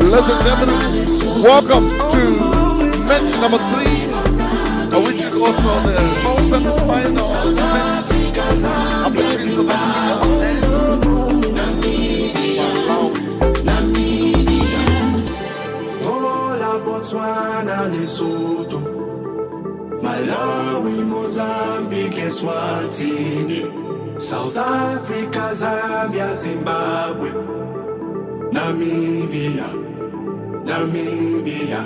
Ladies and gentlemen, welcome to match number 3, which is also the semi-final application of Botswana, Lesotho, Malawi, Mozambique, Eswatini, South Africa, Zambia, Zimbabwe, Namibia, Namibia.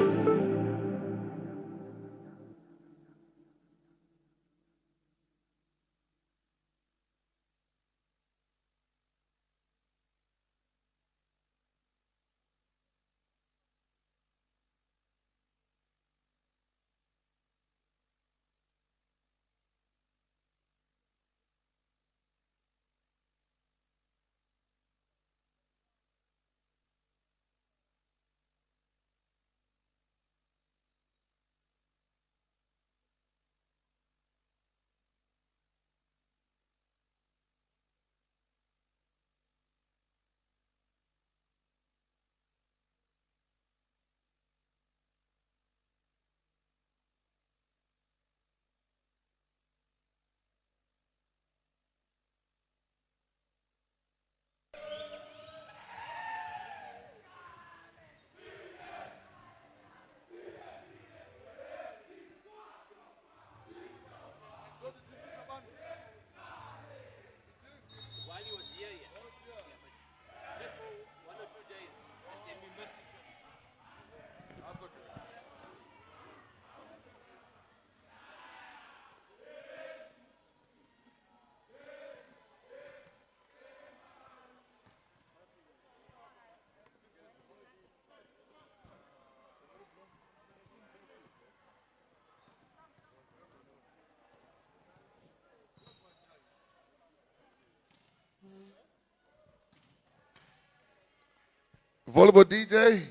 Volleyball DJ.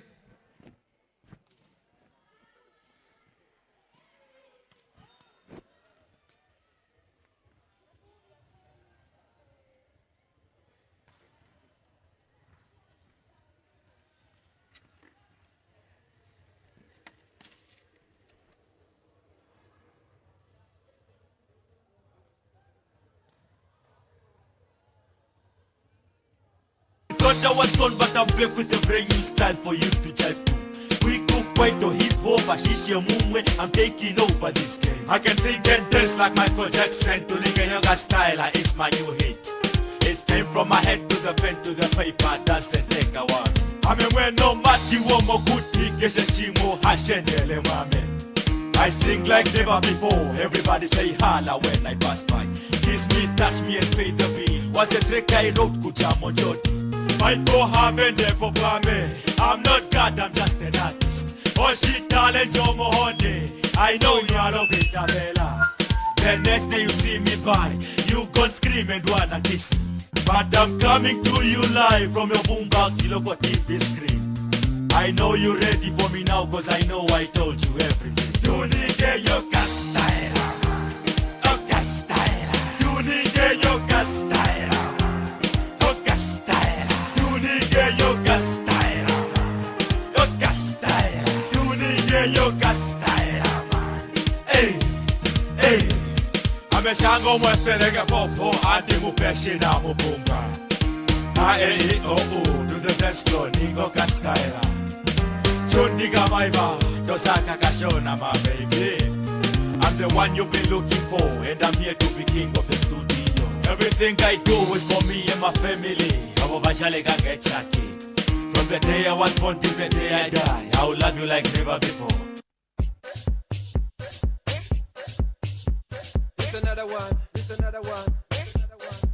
Thought I was gone, but I'm back with a brand new style for you to jive to. We cook quite a hip hop, Ashishe Mumwe, I'm taking over this game. I can sing and dance like Michael Jackson to Liga Yoga style, it's my new hit. It came from my head to the pen to the paper, dance and take a one. I mean, when no mati womo kuti, gesha shimo, hashendele mame. I sing like never before, everybody say holla when I pass by. Kiss me, touch me and pay the bill. What's the trick I wrote, Kuchamo Jodi? Might go have and never me. I'm not God, I'm just an artist. Oh shit, talent, Jomo Honde. I know you are a bit Bella. The next day you see me by, you gon' scream and wanna kiss me. But I'm coming to you live from your boombox, you look what TV screen. I know you ready for me now, cause I know I told you everything. You need get your castile. Oh castile. You need get your castile. Shango mweferege popo ati mupeshi na mupunga. Do the best floor ningo kaskaira. Chundiga maiba tosaka kashona my baby. I'm the one you've been looking for, and I'm here to be king of the studio. Everything I do is for me and my family. From the day I was born till the day I die, I will love you like never before. Another one, it's another one, it's another one.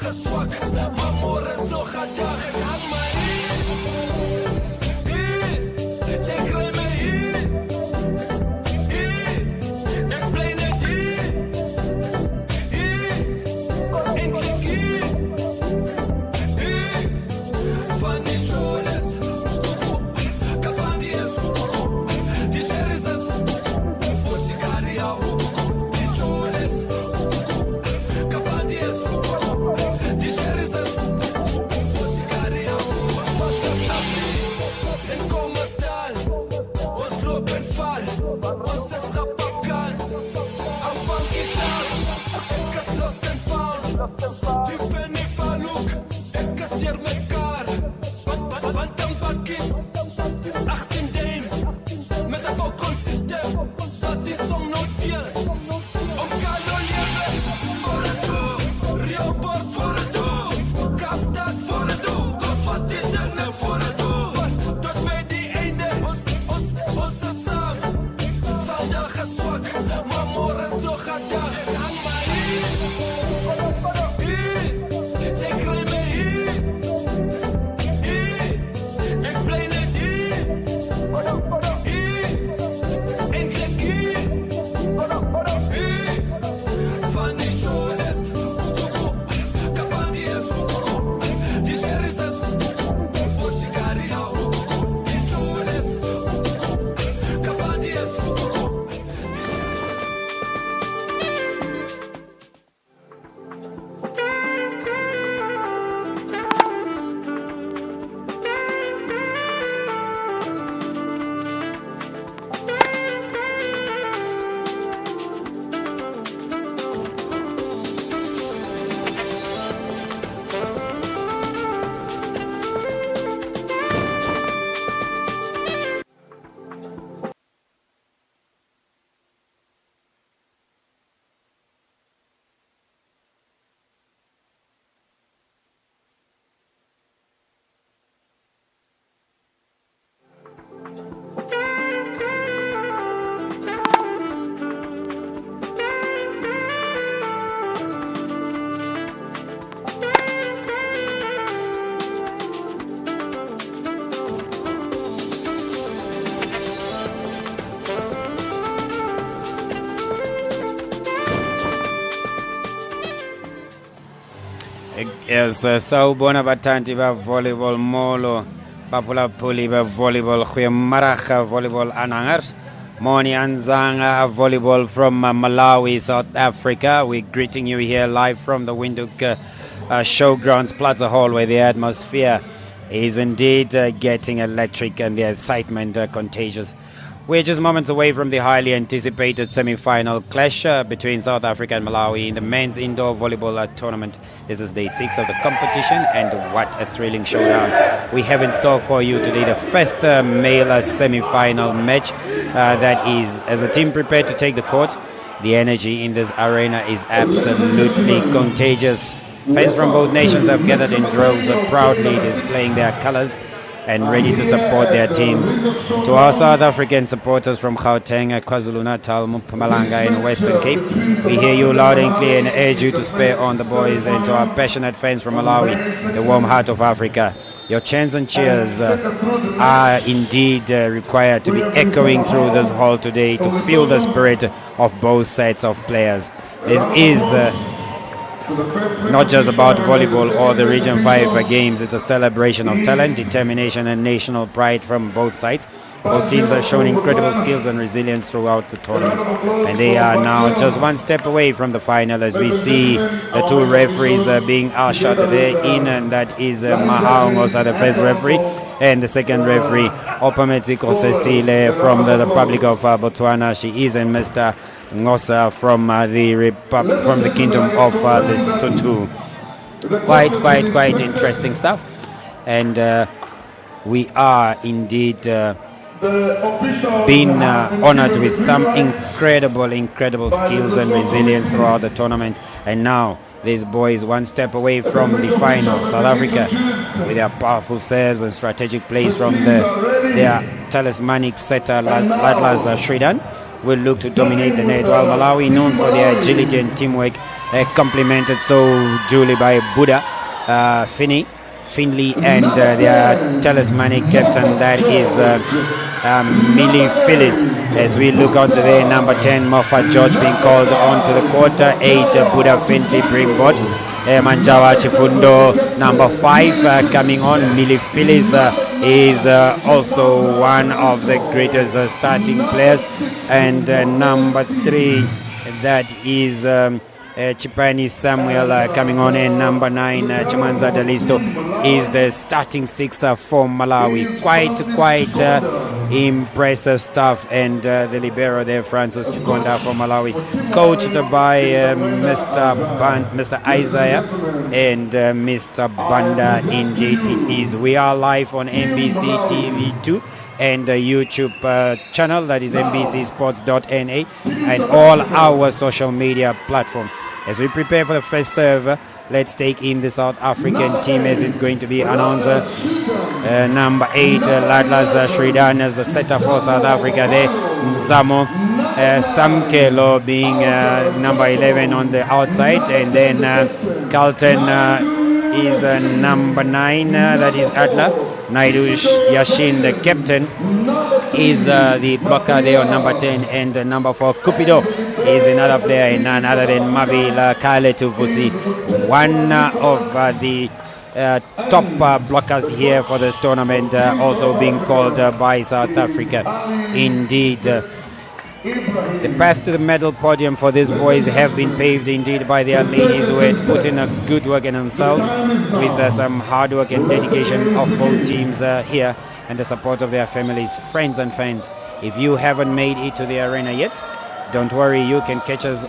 geswak, maar môre is nog 'n dag. Ek hang my hier, jy kry my hier, ek bly net hier, eintlik hier, van die Jones, Kapandi is, die Sherry's is, Oshikaria, die Jones, Kapandi is, die Sherry's is, Oshikaria, en kom ons staan, ons loop en val, ons is gepakkan, afvang gitaar, ek is lost and found, die ben nie van hoek, ek is hier met kaar, want een bakkies, 18 dame, met een vocal system, dat die song nou speel, om Kalo lewe, voor het doel, Rio Bord voor het doel, Kaapstad voor het doel, ons vat die dinge voor het doel, tot by die einde, ons is saam, vandag is swak, maar môre is nog 'n dag, ek hang my hier, jy kry my hier, ek bly net hier, eintlik hier, van die Jones, Kapandi is, die Sherry's is, Oshikaria, die Jones, Kapandi is. Yes, sawubona bathandi ba volleyball molo baphulaphuli ba volleyball goeiemiddag volleyball aanhangers. Moni Anzanga volleyball from Malawi, South Africa. We're greeting you here live from the Windhoek Showgrounds Plaza Hall, where the atmosphere is indeed getting electric and the excitement contagious. We're just moments away from the highly anticipated semi-final clash between South Africa and Malawi in the men's indoor volleyball tournament. This is day 6 of the competition, and what a thrilling showdown we have in store for you today. The first male semi-final match that is, as a team prepared to take the court. The energy in this arena is absolutely contagious. Fans from both nations have gathered in droves, proudly displaying their colors and ready to support their teams. To our South African supporters from Gauteng, KwaZulu-Natal, Mpumalanga and Western Cape, we hear you loud and clear and urge you to spare on the boys. And to our passionate fans from Malawi, the warm heart of Africa, your chants and cheers are indeed required to be echoing through this hall today to feel the spirit of both sets of players. This is not just about volleyball or the Region 5 games. It's a celebration of talent, determination and national pride from both sides. Both teams have shown incredible skills and resilience throughout the tournament, and they are now just one step away from the final as we see the two referees being ushered there in, and that is Mahao Ngosa, the first referee, and the second referee, Opametiko Cecile from the Republic of Botswana. She is in Mr. Ngosa from the Kingdom of Lesotho. Quite interesting stuff, and we are indeed being honored with some incredible skills and resilience throughout the tournament. And now these boys one step away from the final. South Africa, with their powerful serves and strategic plays from their talismanic setter Ladlas Shridan, will look to dominate the net, while Malawi, known for their agility and teamwork, complemented so duly by Buddha, Finley, and their talismanic captain, that is Millie Phyllis. As we look on to the number 10, Moffat George being called on to the quarter, 8, Buddha Finley Bringbot, Manjawa Chifundo, number 5 coming on. Millie Phyllis is also one of the greatest starting players, and number 3, that is Chipani Samuel coming on, and number 9 Chimanza Dalisto is the starting 6 for Malawi. Quite impressive stuff. And the libero there, Francis Chikonda for Malawi, coached by Mr. Isaiah and Mr. Banda. Indeed it is. We are live on NBC TV2 and the YouTube channel, that is NBCsports.na, and all our social media platforms. As we prepare for the first serve, let's take in the South African team, as it's going to be announced. Number 8, Ladlas Shridan as the setter for South Africa there. Nzamo Samkelo being number 11 on the outside, and then Carlton is number 9, that is Adler. Naidush Yashin, the captain, is the blocker there on number 10, and number 4, Cupido, is another player, and none other than Mabila Kale Tuvusi, one of the top blockers here for this tournament, also being called by South Africa. Indeed, the path to the medal podium for these boys have been paved indeed by their ladies, who had put in a good work in themselves with some hard work and dedication of both teams here, and the support of their families, friends and fans. If you haven't made it to the arena yet, don't worry, you can catch us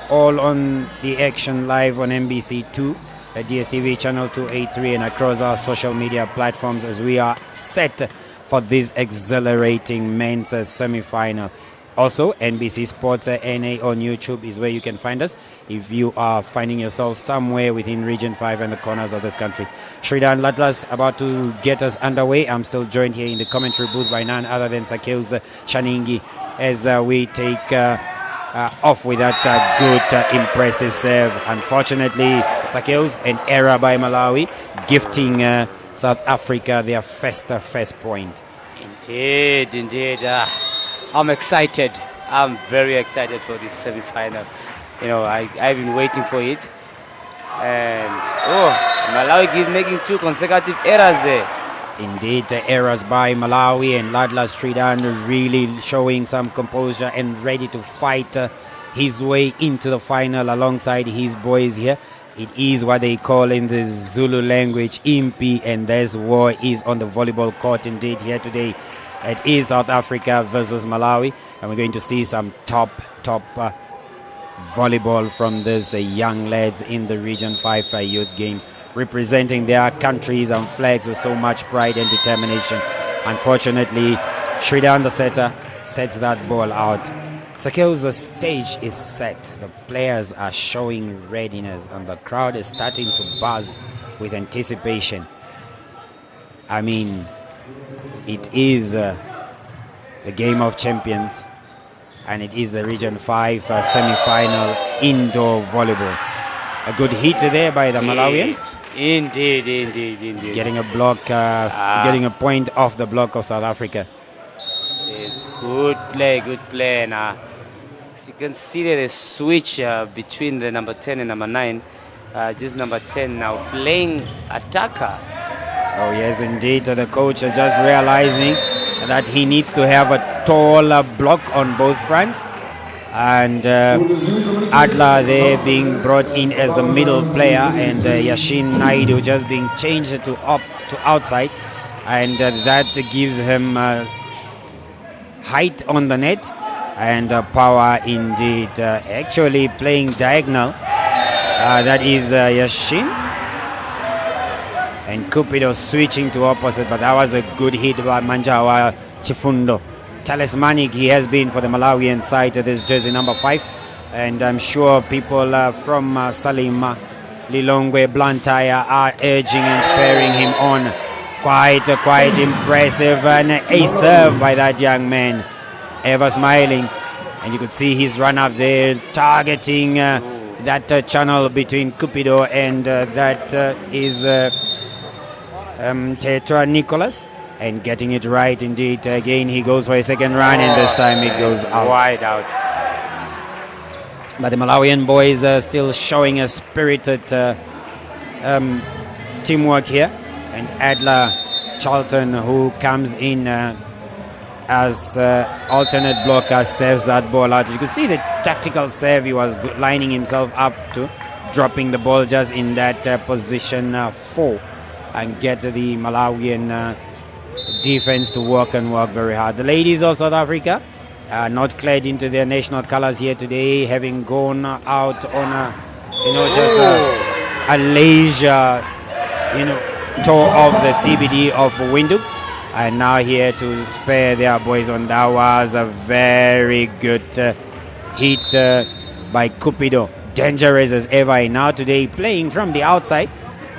all on the action live on NBC2, DSTV channel 283, and across our social media platforms, as we are set for this exhilarating men's semi-final. Also, NBC Sports NA on YouTube is where you can find us if you are finding yourself somewhere within Region 5 and the corners of this country. Shridan Latlas about to get us underway. I'm still joined here in the commentary booth by none other than Sakeus Shaningi, as we take off with that good, impressive serve. Unfortunately, Sakeus, an error by Malawi, gifting South Africa their first point. Indeed. I'm excited. I'm very excited for this semi-final. You know, I've been waiting for it. And, Malawi making 2 consecutive errors there. Indeed, the errors by Malawi, and Ladla Sridan really showing some composure and ready to fight his way into the final alongside his boys here. It is what they call in the Zulu language, impi, and this war is on the volleyball court indeed here today. It is South Africa versus Malawi, and we're going to see some top volleyball from these young lads in the Region 5 youth games, representing their countries and flags with so much pride and determination. Unfortunately, Shridan, the setter, sets that ball out. Sakeus, the stage is set. The players are showing readiness, and the crowd is starting to buzz with anticipation. I mean, it is the Game of Champions, and it is the Region 5 semi-final indoor volleyball. A good hit there by the Malawians. Indeed. Getting a block, getting a point off the block of South Africa. Good play. Now, as you can see there, the switch between the number 10 and number 9. Just number 10 now playing attacker. Oh yes, indeed. The coach is just realizing that he needs to have a taller block on both fronts, and Adler there being brought in as the middle player, and Yashin Naidu just being changed to outside, and that gives him height on the net and power indeed. Actually playing diagonal, that is Yashin. And Cupido switching to opposite, but that was a good hit by Manjawa Chifundo. Talismanic he has been for the Malawian side, this jersey number 5. And I'm sure people from Salim, Lilongwe, Blantyre are urging and spurring him on. Quite impressive, and a serve by that young man, ever smiling. And you could see his run up there, targeting that channel between Cupido and that is Tetra Nicholas, and getting it right indeed. Again, he goes for a second run, and this time it goes out. Wide out. But the Malawian boys are still showing a spirited teamwork here. And Adler Charlton, who comes in as alternate blocker, serves that ball out. You could see the tactical serve he was lining himself up to, dropping the ball just in that position 4, and get the Malawian defense to work very hard. The ladies of South Africa are not clad into their national colors here today, having gone out on a leisure, tour of the CBD of Windhoek, and now here to spare their boys on. That was a very good hit by Cupido, dangerous as ever. Now today playing from the outside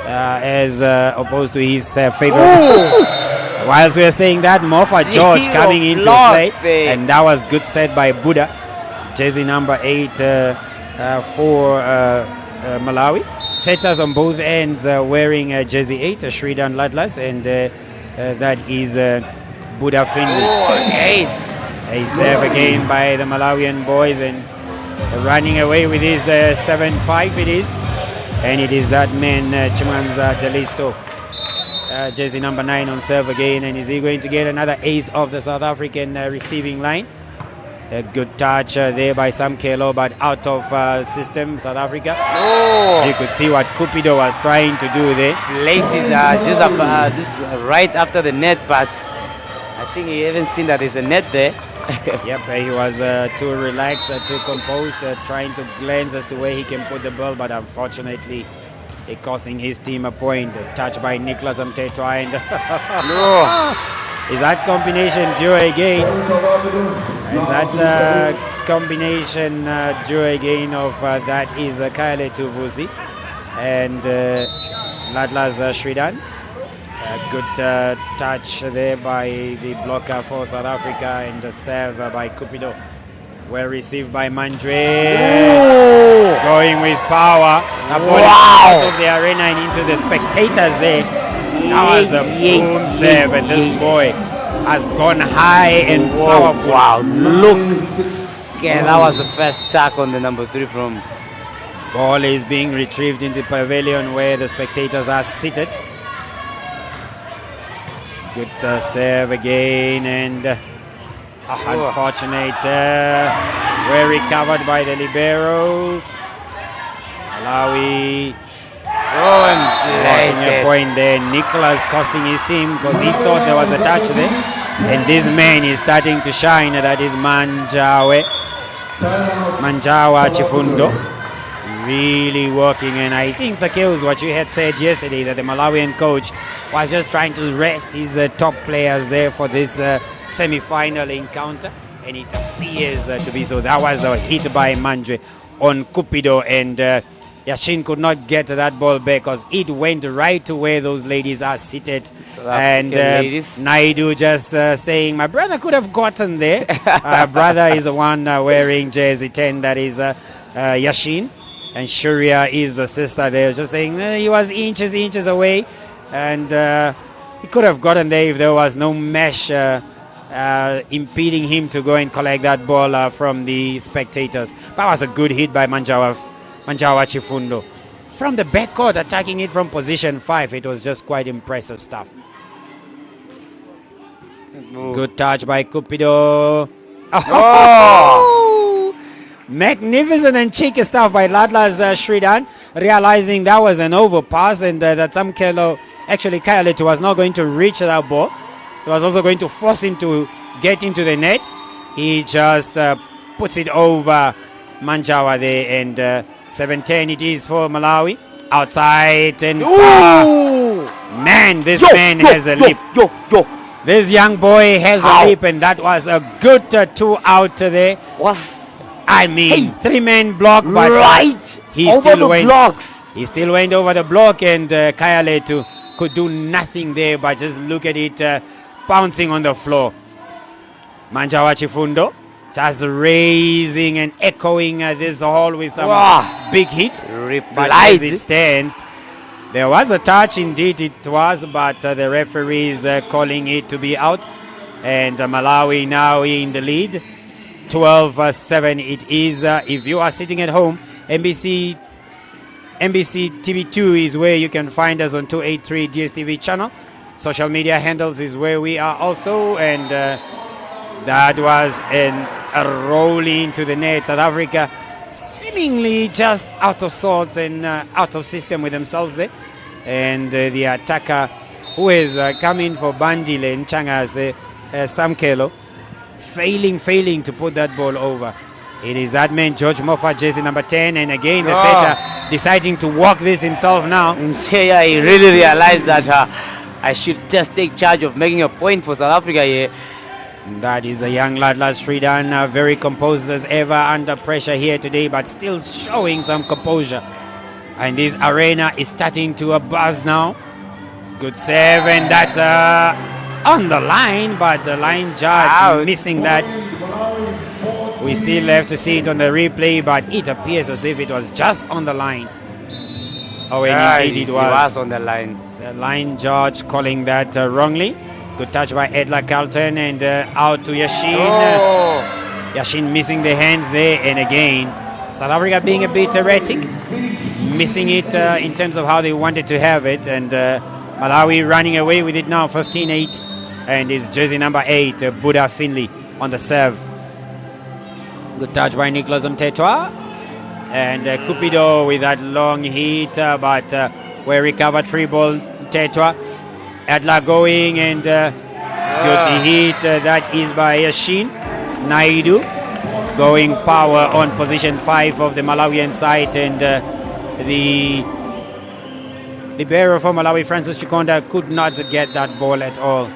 as opposed to his favorite. Whilst we are saying that, Mofa George coming into play, and that was good set by Buddha, jersey number 8 for Malawi. Setters on both ends wearing jersey 8, Shridan Ladlas, and that is Buddha Finley. A serve again by the Malawian boys, and running away with his 7-5 it is. And it is that man, Chimanza Delisto, jersey number 9 on serve again. And is he going to get another ace of the South African receiving line? A good touch there by Sam Kelo, but out of system, South Africa. You could see what Cupido was trying to do there. Placed it just right after the net, but I think he hasn't seen that there's a net there. Yep, he was too relaxed, too composed, trying to glance as to where he can put the ball, but unfortunately, it costing his team a point. Touch by Nicholas Mtetwa, and is that combination due again? Is that combination due again of that is Kaile Tuvusi and Ladlas Shridan. Good touch there by the blocker for South Africa, and the serve by Cupido. Well received by Mandre. Going with power. The ball out of the arena and into the spectators there. That was a boom serve, and this boy has gone high and powerful. Wow, look. Okay, that was the first attack on the number 3 from. Ball is being retrieved into the pavilion where the spectators are seated. Good serve again, and unfortunate. Well recovered by the libero. Malawi. Making a point there. Nicholas costing his team because he thought there was a touch there. And this man is starting to shine. That is Manjawa Chifundo. Really working, and I think Sakeus, what you had said yesterday, that the Malawian coach was just trying to rest his top players there for this semi-final encounter, and it appears to be so. That was a hit by Mandre on Cupido, and Yashin could not get that ball back because it went right to where those ladies are seated. And Naidu just saying, my brother could have gotten there. Brother is the one wearing jersey 10, that is Yashin. And Shuria is the sister there, just saying he was inches away, and he could have gotten there if there was no mesh impeding him to go and collect that ball from the spectators. That was a good hit by Manjawa Chifundo. From the backcourt, attacking it from position 5, it was just quite impressive stuff. Good touch by Cupido. Magnificent and cheeky stuff by Ladlas Shridan, realizing that was an overpass, and that Sam Kelo, actually Kayalet, was not going to reach that ball. He was also going to force him to get into the net. He just puts it over Manjawa there, and 7-10 it is for Malawi. Outside, and man, this man has a leap. This young boy has a leap, and that was a good 2 out there. I mean, 3-man block, but he still went over the block, and Kayaletu could do nothing there, but just look at it bouncing on the floor. Manjawa Chifundo just raising and echoing this hall with some Wow. big hits. But Replied. as it stands, there was a touch, indeed it was, but the referee is calling it to be out. And Malawi now in the lead. 12-7 it is. If you are sitting at home, NBC TV2 is where you can find us on 283 DSTV channel. Social media handles is where we are also. And that was a roll into the net. South Africa seemingly just out of sorts and out of system with themselves there. And the attacker who has come in for Bandile and Changa's Samkelo, failing to put that ball over. It is that man, George Moffat, jersey number 10. And again, the setter deciding to walk this himself now. Yeah, he really realized that I should just take charge of making a point for South Africa here. That is the young lad, Sridan, very composed as ever under pressure here today, but still showing some composure. And this arena is starting to buzz now. Good save, and that's on the line, but the line judge Out. missing that. We still have to see it on the replay, but it appears as if it was just on the line. Oh, and indeed it was. He was on the line. The line judge calling that wrongly. Good touch by Edla Carlton, and out to Yashin. Yashin missing the hands there, and again South Africa being a bit erratic, missing it in terms of how they wanted to have it, and Malawi running away with it now, 15-8, and it's jersey number 8, Buddha Finley on the serve. Good touch by Nicholas Mtetwa, and Cupido with that long hit, but well recovered, free ball. Mtetwa, Adler going, and good hit, that is by Yashin. Naidu going power on position 5 of the Malawian side, and the bearer for Malawi, Francis Chikonda, could not get that ball at all.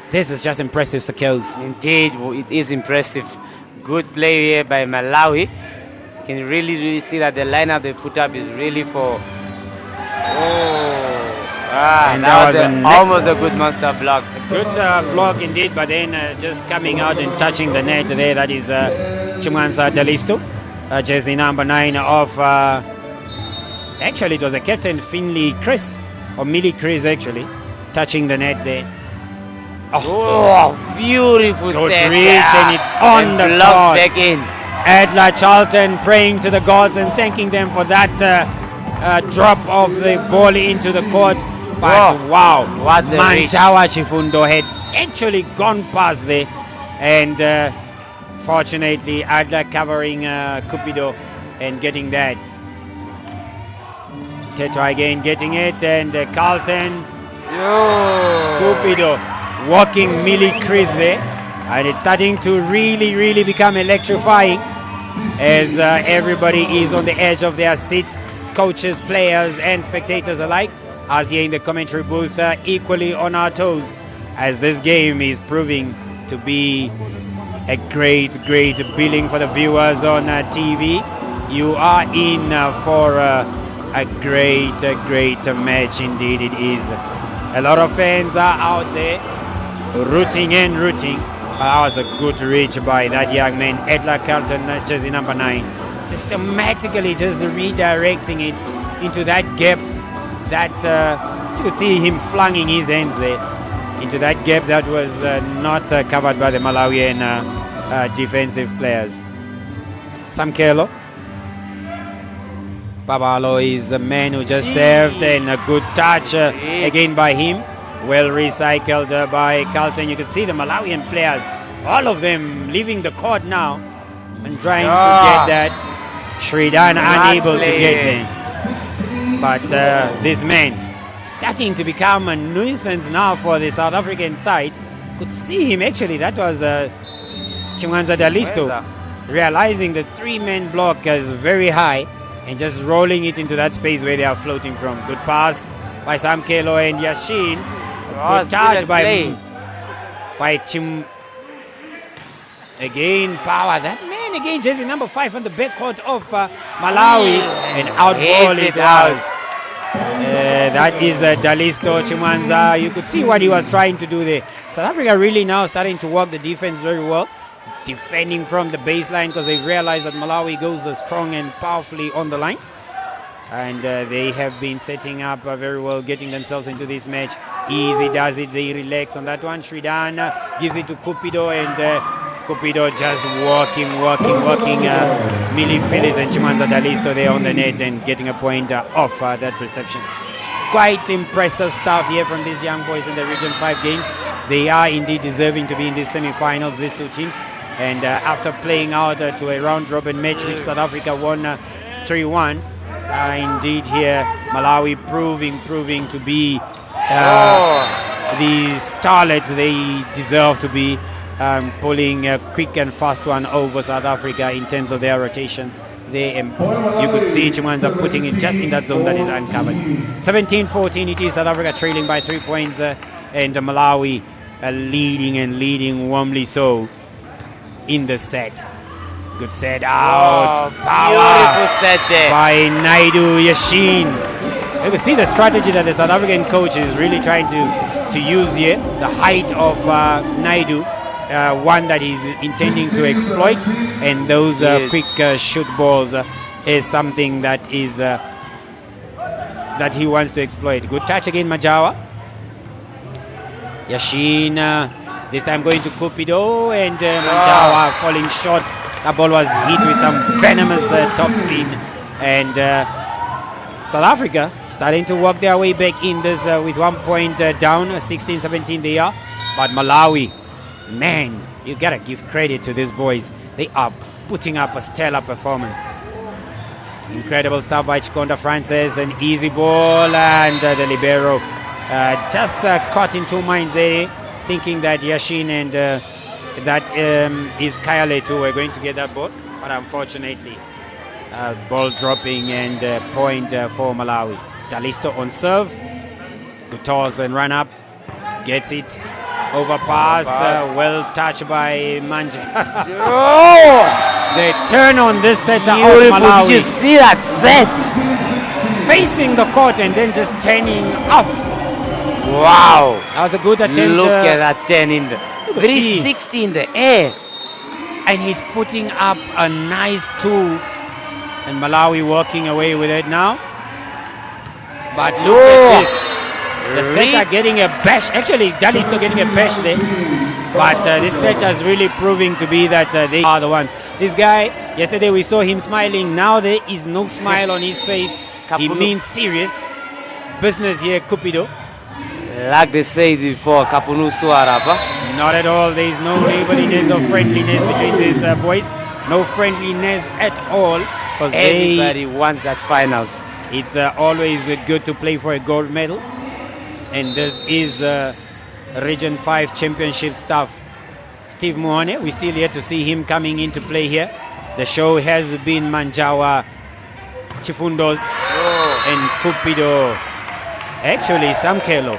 This is just impressive, Sakels. Indeed, it is impressive. Good play here by Malawi. You can really see that the lineup they put up is really for... And that was almost a good monster block. Good block indeed, but then just coming out and touching the net there, that is Chimwansa Delisto, jersey number 9 of... actually, it was a Captain Finley Chris, or Millie Chris actually, touching the net there. Oh, beautiful good set. reach, and it's on the block court. back in. Adler Charlton praying to the gods and thanking them for that drop of the ball into the court. But wow, what a reach. Manchawa Chifundo had actually gone past there, and fortunately Adler covering Cupido and getting that. Tetra again getting it, and Carlton, Cupido walking Millie Chris there, and it's starting to really become electrifying as everybody is on the edge of their seats, coaches, players and spectators alike, us here in the commentary booth equally on our toes, as this game is proving to be a great billing for the viewers on TV. You are in for a great match indeed. It is. A lot of fans are out there rooting. That was a good reach by that young man, Edla Carlton, jersey number 9, systematically just redirecting it into that gap that so you could see him flinging his hands there into that gap that was not covered by the Malawian defensive players. Samkelo Babalo is the man who just served, and a good touch again by him. Well recycled by Carlton. You can see the Malawian players, all of them leaving the court now and trying to get that. Sridan unable to get there. But this man starting to become a nuisance now for the South African side. Could see him actually, that was Chimwanza Dalisto, realizing the 3-man block is very high and just rolling it into that space where they are floating from. Good pass by Samkelo and Yashin. Good touch by Chim. Again, power. That man again, jersey number 5 on the backcourt of Malawi. And out ball it was. That is Dalisto Chimwanza. You could see what he was trying to do there. South Africa really now starting to work the defense very well. defending from the baseline because they realized that Malawi goes strong and powerfully on the line. And they have been setting up very well, getting themselves into this match. Easy does it, they relax on that one. Shridan gives it to Cupido, and Cupido just walking. Mili Phillips and Chimanza Dalisto there on the net and getting a point off that reception. Quite impressive stuff here from these young boys in the Region 5 games. They are indeed deserving to be in these semi-finals, these two teams. And after playing out to a round-robin match, which South Africa won 3-1, indeed here Malawi proving to be the starlets they deserve to be, pulling a quick and fast one over South Africa in terms of their rotation. You could see Chimanza putting it just in that zone that is uncovered. 17-14 it is, South Africa trailing by 3 points, and Malawi leading warmly so in the set. Good set out. Power beautiful set there by Naidu Yashin. You can see the strategy that the South African coach is really trying to use here. The height of Naidu, one that he's intending to exploit, and those quick shoot balls is something that is that he wants to exploit. Good touch again, Majawa. Yashin this time going to Cupido, and Majawa falling short. That ball was hit with some venomous top spin, and South Africa starting to work their way back in this with 1 point down, 16-17 they are. But Malawi, man, you gotta give credit to these boys. They are putting up a stellar performance. Incredible stuff by Chikonda Francis, an easy ball, and the libero just caught in two minds there, thinking that Yashin and that is Kayale too were going to get that ball, but unfortunately ball dropping, and point for Malawi. Dalisto on serve, good toss and run up, gets it, overpass, well touched by Manja. The turn on this setter of Malawi. Did you see that set? Facing the court and then just turning off. Wow. That was a good attempt. Look at that turn in the 360 in the air. And he's putting up a nice two. And Malawi walking away with it now. But look at this. The setter getting a bash. Actually, Dali's still getting a bash there. But this setter is really proving to be that they are the ones. This guy, yesterday we saw him smiling. Now there is no smile on his face. He means serious business here, Cupido. Like they said before, Kapunu Suarapa. Not at all. There is no neighborliness or friendliness between these boys. No friendliness at all. Because everybody wants that finals. It's always good to play for a gold medal. And this is Region 5 Championship stuff. Steve Muone, we're still here to see him coming into play here. The show has been Manjawa, Chifundos, and Cupido. Actually, Samkelo,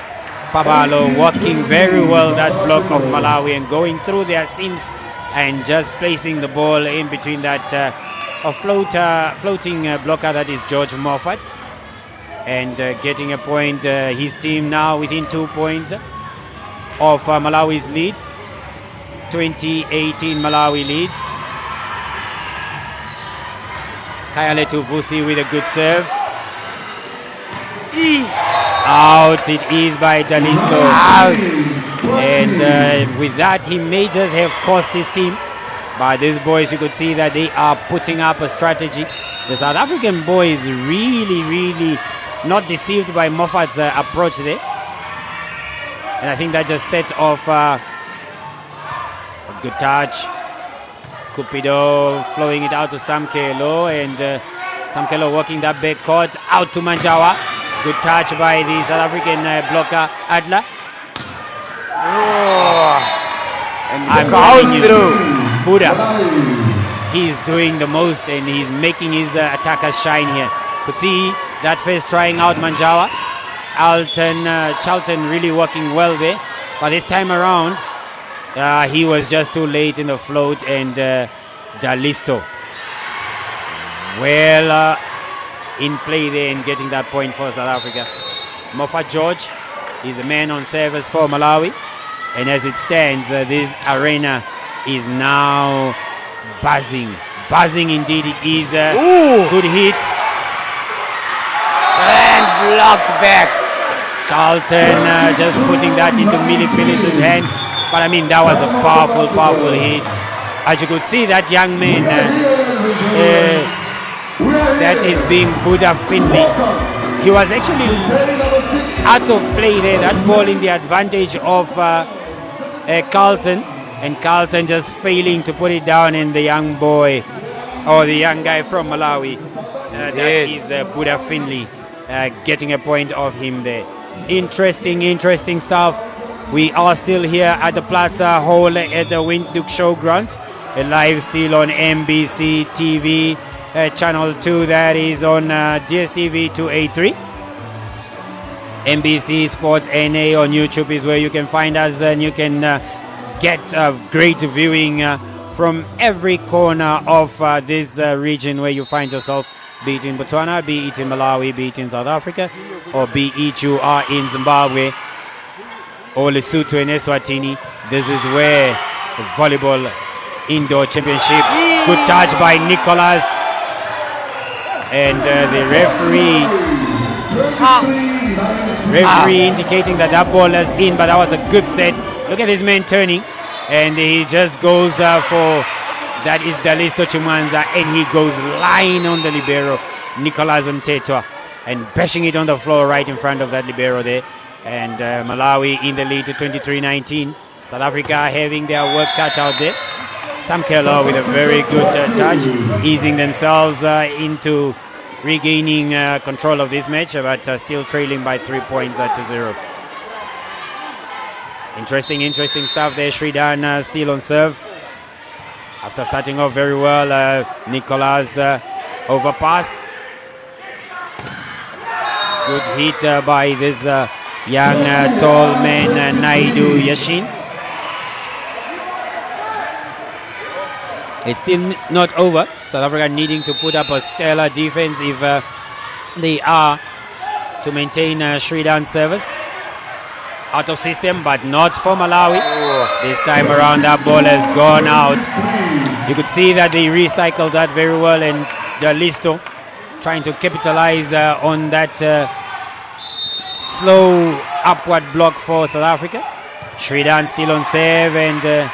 Pabalo working very well that block of Malawi and going through their seams and just placing the ball in between that floating blocker that is George Moffat, and getting a point. His team now within 2 points of Malawi's lead. 2018 Malawi leads. Kayale Vusi with a good serve. Out it is by Dalisto. And with that he may just have cost his team. But these boys, you could see that they are putting up a strategy. The South African boys really not deceived by Moffat's approach there. And I think that just sets off a good touch. Cupido flowing it out to Samkelo, and Samkelo working that back court out to Manjawa. Good touch by the South African blocker Adler. And I'm telling you, Buddha, he's doing the most and he's making his attackers shine here. Could see that first trying out Manjawa. Charlton really working well there. But this time around, he was just too late in the float, and Dalisto well in play there and getting that point for South Africa. Moffat George is the man on service for Malawi. And as it stands, this arena is now buzzing. Buzzing indeed. It is a good hit. And blocked back. Carlton just putting that into Millie Phyllis's hand. But I mean, that was a powerful, powerful hit. As you could see, that young man that is being Buddha Finley, he was actually out of play there. That ball in the advantage of Carlton, and Carlton just failing to put it down, and the young boy, or the young guy from Malawi, that is Buddha Finley, getting a point of him there. Interesting stuff. We are still here at the Plaza Hall at the Windhoek Showgrounds, live still on MBC TV, channel 2, that is on DSTV 283. MBC Sports NA on YouTube is where you can find us, and you can get great viewing from every corner of this region where you find yourself, be it in Botswana, be it in Malawi, be it in South Africa, or be it you are in Zimbabwe or Lesotho and Eswatini. This is where the volleyball indoor championship. Good touch by Nicholas, and the referee indicating that that ball is in, but that was a good set. Look at this man turning, and he just goes for, that is Dalisto Chimwanza, and he goes lying on the libero, Nicholas Mtetwa, and bashing it on the floor right in front of that libero there. And Malawi in the lead to 23-19. South Africa having their work cut out there. Samkelo with a very good touch, easing themselves into regaining control of this match, but still trailing by 3 points to 0. Interesting stuff there. Shridan still on serve. After starting off very well, Nicolas overpass. Good hit by this young tall man, Naidu Yashin. It's still not over. South Africa needing to put up a stellar defense if they are to maintain Shridan's service. Out of system, but not for Malawi. This time around, that ball has gone out. You could see that they recycled that very well, and Dalisto trying to capitalize on that slow upward block for South Africa. Shridan still on serve, and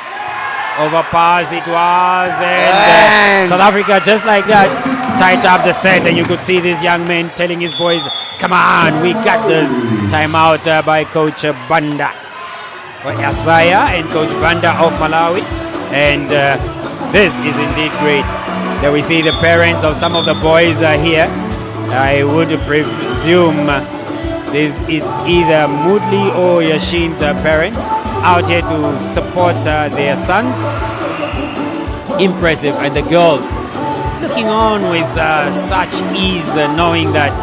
overpass it was, and South Africa just like that tied up the set, and you could see this young man telling his boys, come on, we got this. Timeout by Coach Banda Asaya and Coach Banda of Malawi, and this is indeed great. There we see the parents of some of the boys here. I would presume this is either Moodley or Yashin's parents out here to support their sons. Impressive, and the girls looking on with such ease, knowing that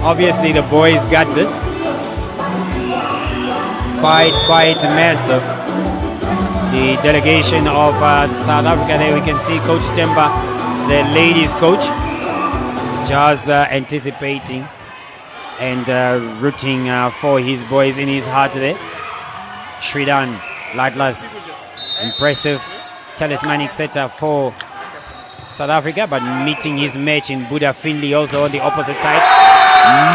obviously the boys got this. Quite massive. The delegation of South Africa there, we can see Coach Temba, the ladies coach, just anticipating and rooting for his boys in his heart there. Shridan Ladlas, impressive talismanic setter for South Africa, but meeting his match in Buddha Finley also on the opposite side.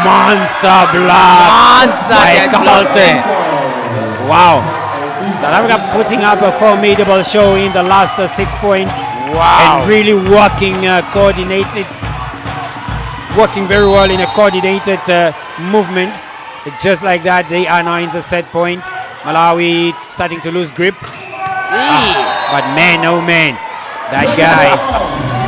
Monster block by Carlton. Wow. South Africa putting up a formidable show in the last 6 points. Wow. And really working very well in a coordinated movement. Just like that, they are now in the set point. Malawi starting to lose grip. But man, oh man, that guy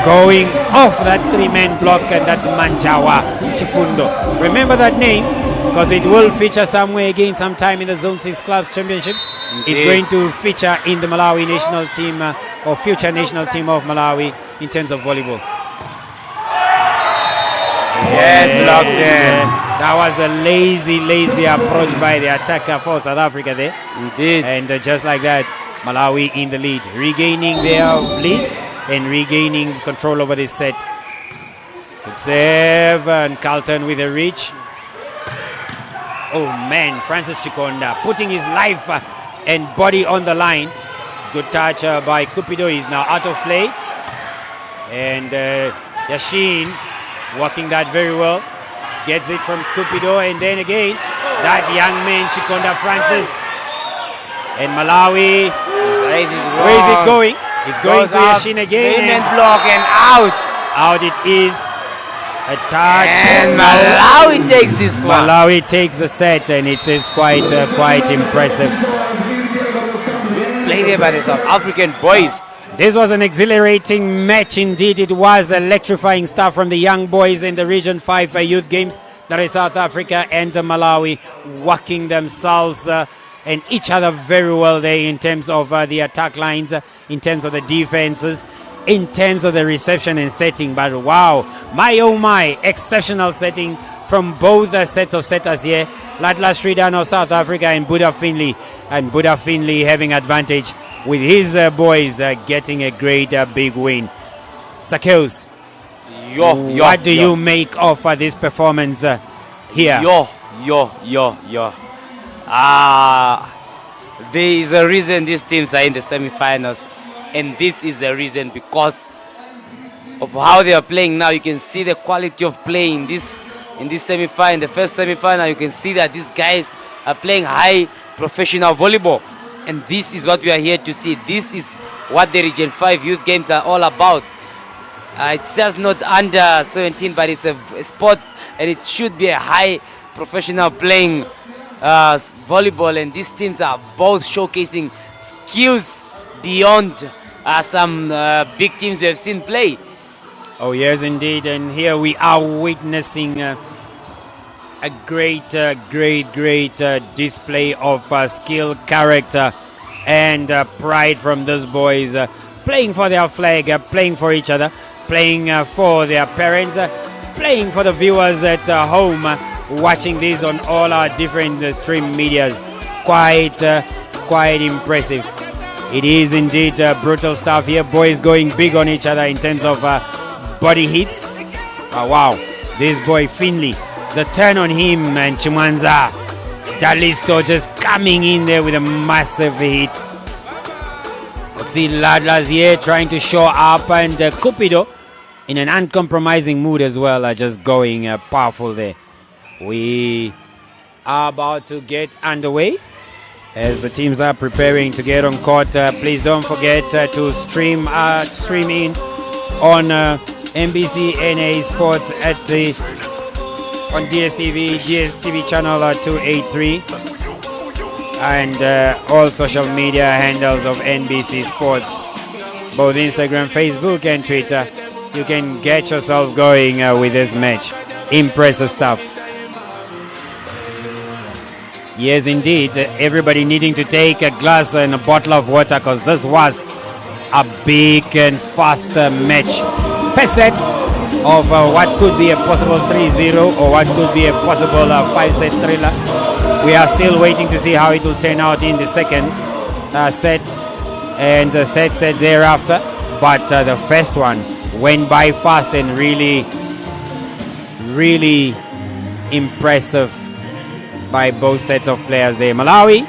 going off that 3-man block, and that's Manjawa Chifundo. Remember that name, because it will feature somewhere again sometime in the Zone 6 Clubs Championships. It's going to feature in the Malawi national team or future national team of Malawi in terms of volleyball. Block there. That was a lazy approach by the attacker for South Africa there. Indeed. And just like that, Malawi in the lead, regaining their lead and regaining control over this set. Good save, and Carlton with a reach. Oh man, Francis Chikonda putting his life and body on the line. Good touch by Cupido. He's now out of play. And Yashin working that very well. Gets it from Cupido. And then again, that young man, Chikonda Francis. And Malawi. Where is it going? It's going to Yashin again. And block and out. Out it is. A touch. And Malawi takes this one. Malawi takes the set, and it is quite impressive. Played there by the South African boys. This was an exhilarating match indeed. It was electrifying stuff from the young boys in the Region 5 Youth Games. That is South Africa and Malawi working themselves and each other very well there in terms of the attack lines, in terms of the defenses, in terms of the reception and setting. But wow, my oh my, exceptional setting from both sets of setters here. Latla Sridan of South Africa and Buddha Finley. And Buddha Finley having advantage with his boys getting a great big win. Sakeus, what do you make of this performance here? There is a reason these teams are in the semi-finals, and this is the reason because of how they are playing now. You can see the quality of play in this semi-final. The first semi-final, you can see that these guys are playing high professional volleyball, and this is what we are here to see. This is what the Region 5 Youth Games are all about. It's just not under 17, but it's a sport, and it should be a high professional playing volleyball, and these teams are both showcasing skills beyond some big teams we have seen play. Oh yes, indeed, and here we are witnessing a great display of skill, character, and pride from these boys, playing for their flag, playing for each other, playing for their parents, playing for the viewers at home, watching this on all our different stream medias. Quite impressive. It is indeed brutal stuff here. Boys going big on each other in terms of body hits. Wow, this boy Finley, the turn on him, and Chimanza Dalisto just coming in there with a massive hit. Could see Ladlas here trying to show up, and Cupido in an uncompromising mood as well, just going powerful there. We are about to get underway as the teams are preparing to get on court. Please don't forget to stream in on NBC NA Sports on DSTV channel 283, and all social media handles of NBC Sports, both Instagram, Facebook, and Twitter. You can get yourself going with this match. Impressive stuff. Yes, indeed. Everybody needing to take a glass and a bottle of water, because this was a big and fast match. First set of what could be a possible 3-0 or what could be a possible 5-set thriller. We are still waiting to see how it will turn out in the second set and the third set thereafter. But the first one went by fast and really impressive by both sets of players there. Malawi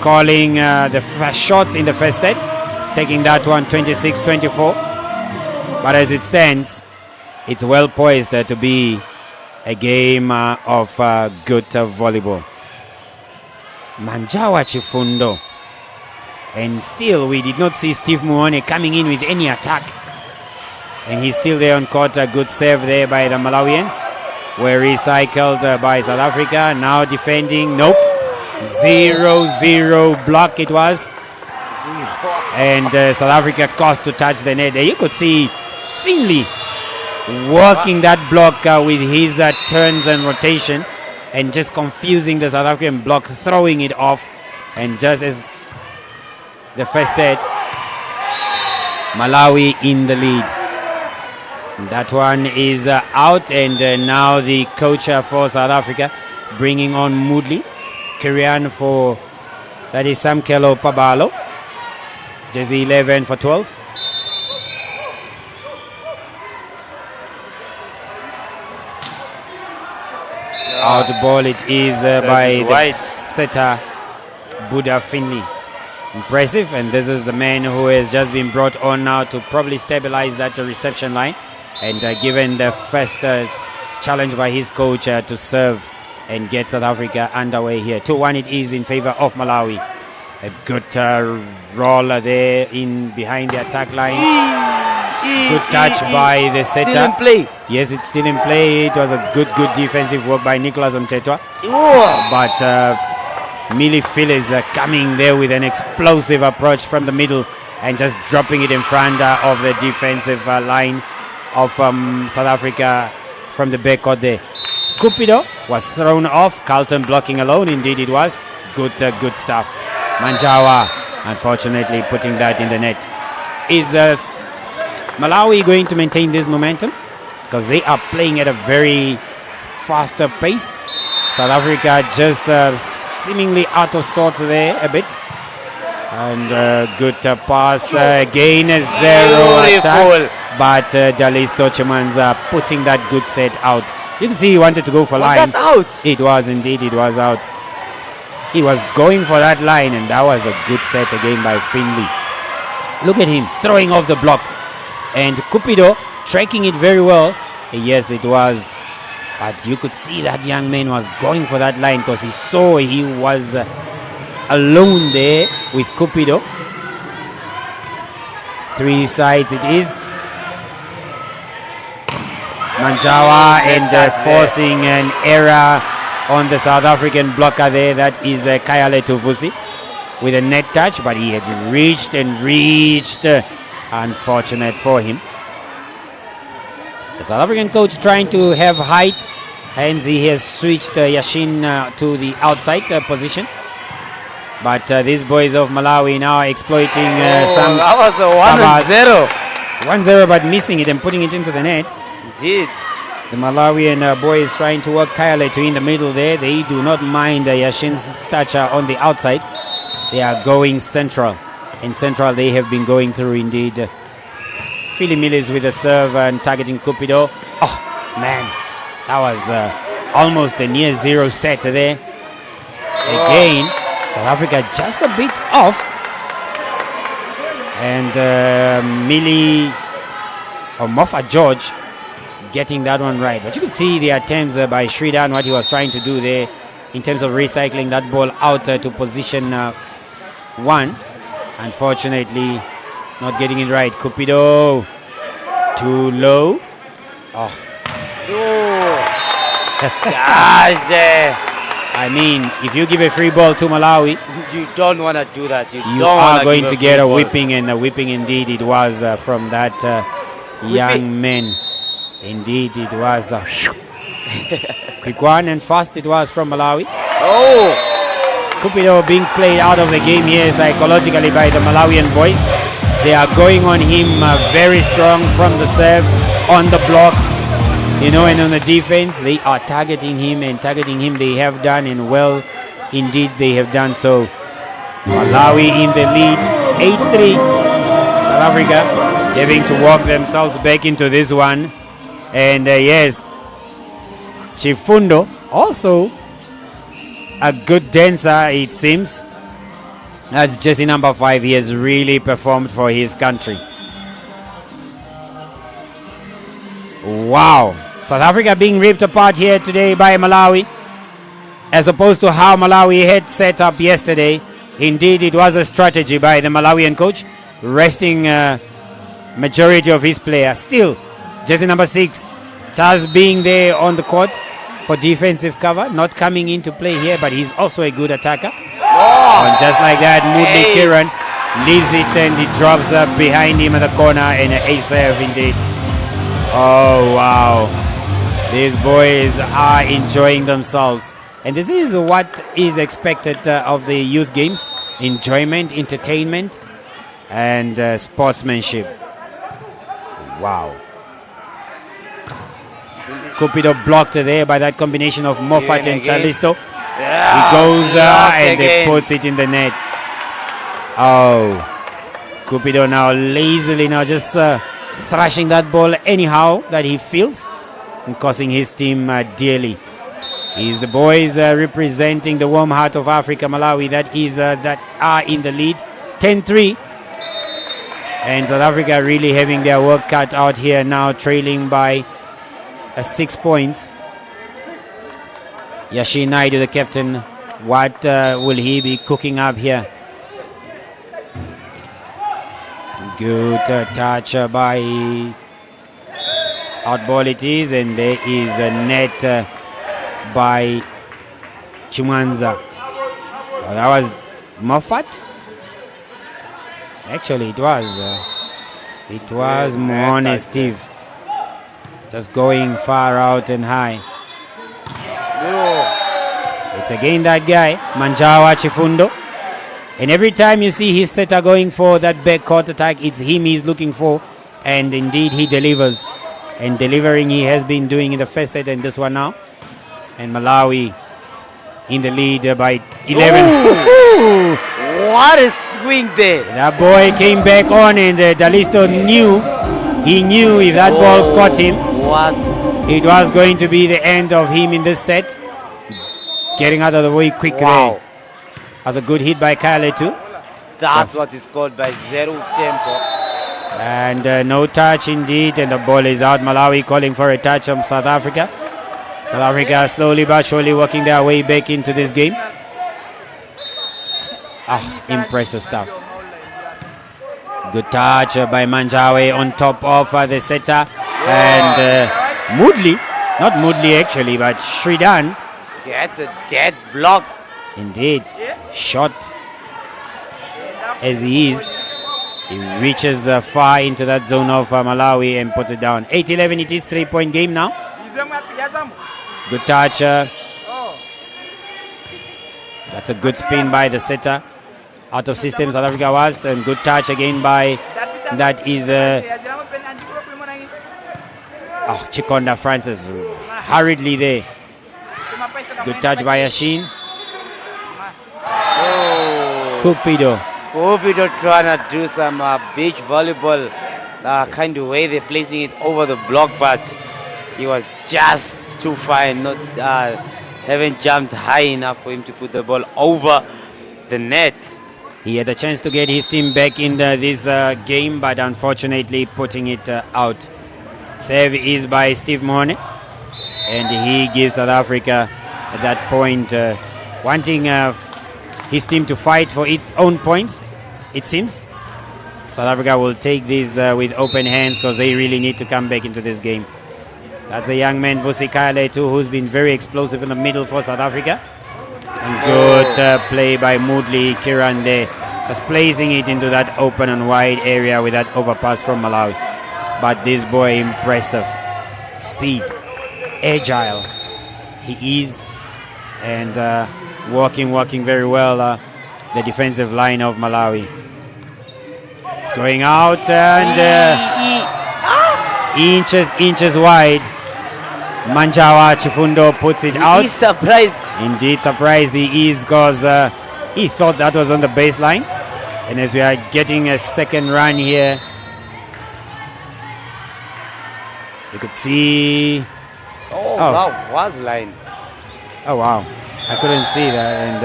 calling the first shots in the first set, taking that one 26-24. But as it stands, it's well poised to be a game of good volleyball. Manjawa Chifundo. And still we did not see Steve Muone coming in with any attack. And he's still there on court. A good save there by the Malawians. Were recycled by South Africa. Now defending. Nope. 0-0 block it was. And South Africa caused to touch the net. There you could see Finley working that block with his turns and rotation, and just confusing the South African block, throwing it off. And just as the first set, Malawi in the lead. That one is out, and now the coach for South Africa bringing on Moodley. Kirian for, that is Samkelo Pabalo. Jersey 11 for 12. Out ball it is by the setter Buddha Finley. Impressive, and this is the man who has just been brought on now to probably stabilize that reception line, and given the first challenge by his coach to serve and get South Africa underway here. 2-1 it is in favor of Malawi. A good roller there in behind the attack line. Good touch by the setter. Still in play. Yes, it's still in play. It was a good defensive work by Nicholas Mtetwa. But Millie Phillips coming there with an explosive approach from the middle and just dropping it in front of the defensive line of South Africa from the backcourt there. Cupido was thrown off. Carlton blocking alone. Indeed it was. Good stuff. Manjawa, unfortunately, putting that in the net. Is Malawi going to maintain this momentum? Because they are playing at a very faster pace. South Africa just seemingly out of sorts there a bit. And good pass. Again a zero attack. But Dalisto Chimanza putting that good set out. You can see he wanted to go for line. Was that out? It was indeed, it was out. He was going for that line, and that was a good set again by Finley. Look at him throwing off the block. And Cupido tracking it very well. Yes, it was. But you could see that young man was going for that line because he saw he was alone there with Cupido. 3 sides it is. Manjawa and forcing an error on the South African blocker there. That is Kayale Tuvusi with a net touch, but he had reached. Unfortunate for him. The South African coach trying to have height, hence he has switched Yashin to the outside position. But these boys of Malawi now exploiting some. That was a 1-0. 1-0, but missing it and putting it into the net. Indeed. The Malawian boys trying to work Kayale to in the middle there. They do not mind Yashin's touch on the outside. They are going central. In central they have been going through indeed. Philly Millis with a serve and targeting Cupido. Oh man, that was almost a near zero set there. Again, South Africa just a bit off. And Millie or Mofa George getting that one right. But you could see the attempts by Sridan, what he was trying to do there in terms of recycling that ball out to position 1. Unfortunately, not getting it right. Cupido, too low. Oh. Gosh, there. I mean, if you give a free ball to Malawi, You don't want to do that. You you don't are wanna going give to a get free a ball. whipping, and a whipping indeed it was from that young man. Indeed it was. Quick one and fast it was from Malawi. Oh, Cupido being played out of the game here psychologically by the Malawian boys. They are going on him very strong from the serve, on the block, and on the defense. They are targeting him they have done, and well, indeed they have done so. Malawi in the lead, 8-3. South Africa having to walk themselves back into this one. And yes, Chifundo also a good dancer, it seems. That's Jesse number 5. He has really performed for his country. Wow. South Africa being ripped apart here today by Malawi, as opposed to how Malawi had set up yesterday. Indeed, it was a strategy by the Malawian coach, resting majority of his players. Still, Jesse number 6, Charles being there on the court for defensive cover, not coming into play here, but he's also a good attacker. And just like that, Moodley Kiran leaves it and it drops up behind him in the corner, and an ace serve indeed. Oh wow, these boys are enjoying themselves, and this is what is expected of the youth games: enjoyment, entertainment, and sportsmanship. Wow. Cupido blocked there by that combination of Moffat and Chalisto. He goes and they puts it in the net. Oh, Cupido now lazily just thrashing that ball anyhow that he feels and costing his team dearly. He's the boys representing the warm heart of Africa, Malawi, that are in the lead 10-3. And South Africa really having their work cut out here now, trailing by 6 points. Yashin Naidu, the captain, what will he be cooking up here? Good touch by outball it is, and there is a net by Chimwanza. Oh, that was Moffat. Actually, it was Moone Steve, just going far out and high. It's again that guy, Manjawa Chifundo. And every time you see his setter going for that back court attack, it's him he's looking for. And indeed, he delivers. And delivering he has been doing in the first set and this one now. And Malawi in the lead by 11. Ooh, what a swing there. That boy came back on, and Dalisto knew. He knew if that ball caught him, What? it was going to be the end of him in this set. Getting out of the way quick Wow. there. That's a good hit by Kale too. That's what is called by zero tempo. And no touch indeed, and the ball is out. Malawi calling for a touch from South Africa. South Africa slowly but surely working their way back into this game. Impressive stuff. Good touch by Manjawe on top of the setter. And Moodley, not Moodley actually, but Shridan. That's a dead block. Indeed, shot as he is. He reaches far into that zone of Malawi and puts it down. 8-11, it is 3-point game now. Good touch. That's a good spin by the setter. Out of system, South Africa was. And good touch again by, that is Chikonda Francis. Hurriedly there. Good touch by Yashin. Cupido. Cupido trying to do some beach volleyball kind of way. They're placing it over the block, but he was just too fine. Not haven't jumped high enough for him to put the ball over the net. He had a chance to get his team back in this game, but unfortunately putting it out. Save is by Steve Moone, and he gives South Africa at that point, wanting his team to fight for its own points, it seems. South Africa will take this with open hands because they really need to come back into this game. That's a young man, Vusi Kale too, who's been very explosive in the middle for South Africa. And good play by Moodley Kiran there, just placing it into that open and wide area with that overpass from Malawi. But this boy, impressive. Speed, agile, he is, and working very well the defensive line of Malawi. It's going out and inches wide. Manjawa Chifundo puts it out. He's surprised. Indeed surprised he is, because he thought that was on the baseline. And as we are getting a second run here, you could see. Oh, wow, was line. Oh wow, I couldn't see that. And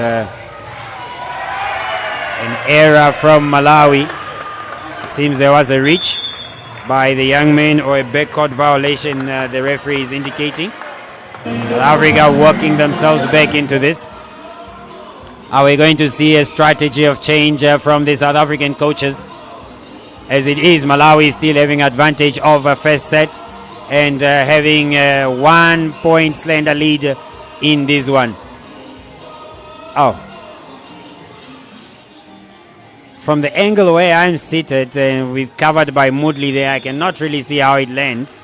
an error from Malawi. It seems there was a reach by the young man, or a backcourt violation, the referee is indicating. South Africa working themselves back into this. Are we going to see a strategy of change from the South African coaches? As it is, Malawi still having advantage of a first set and having a 1 point slender lead in this one. From the angle where I'm seated, with covered by Moodley there, I cannot really see how it lands,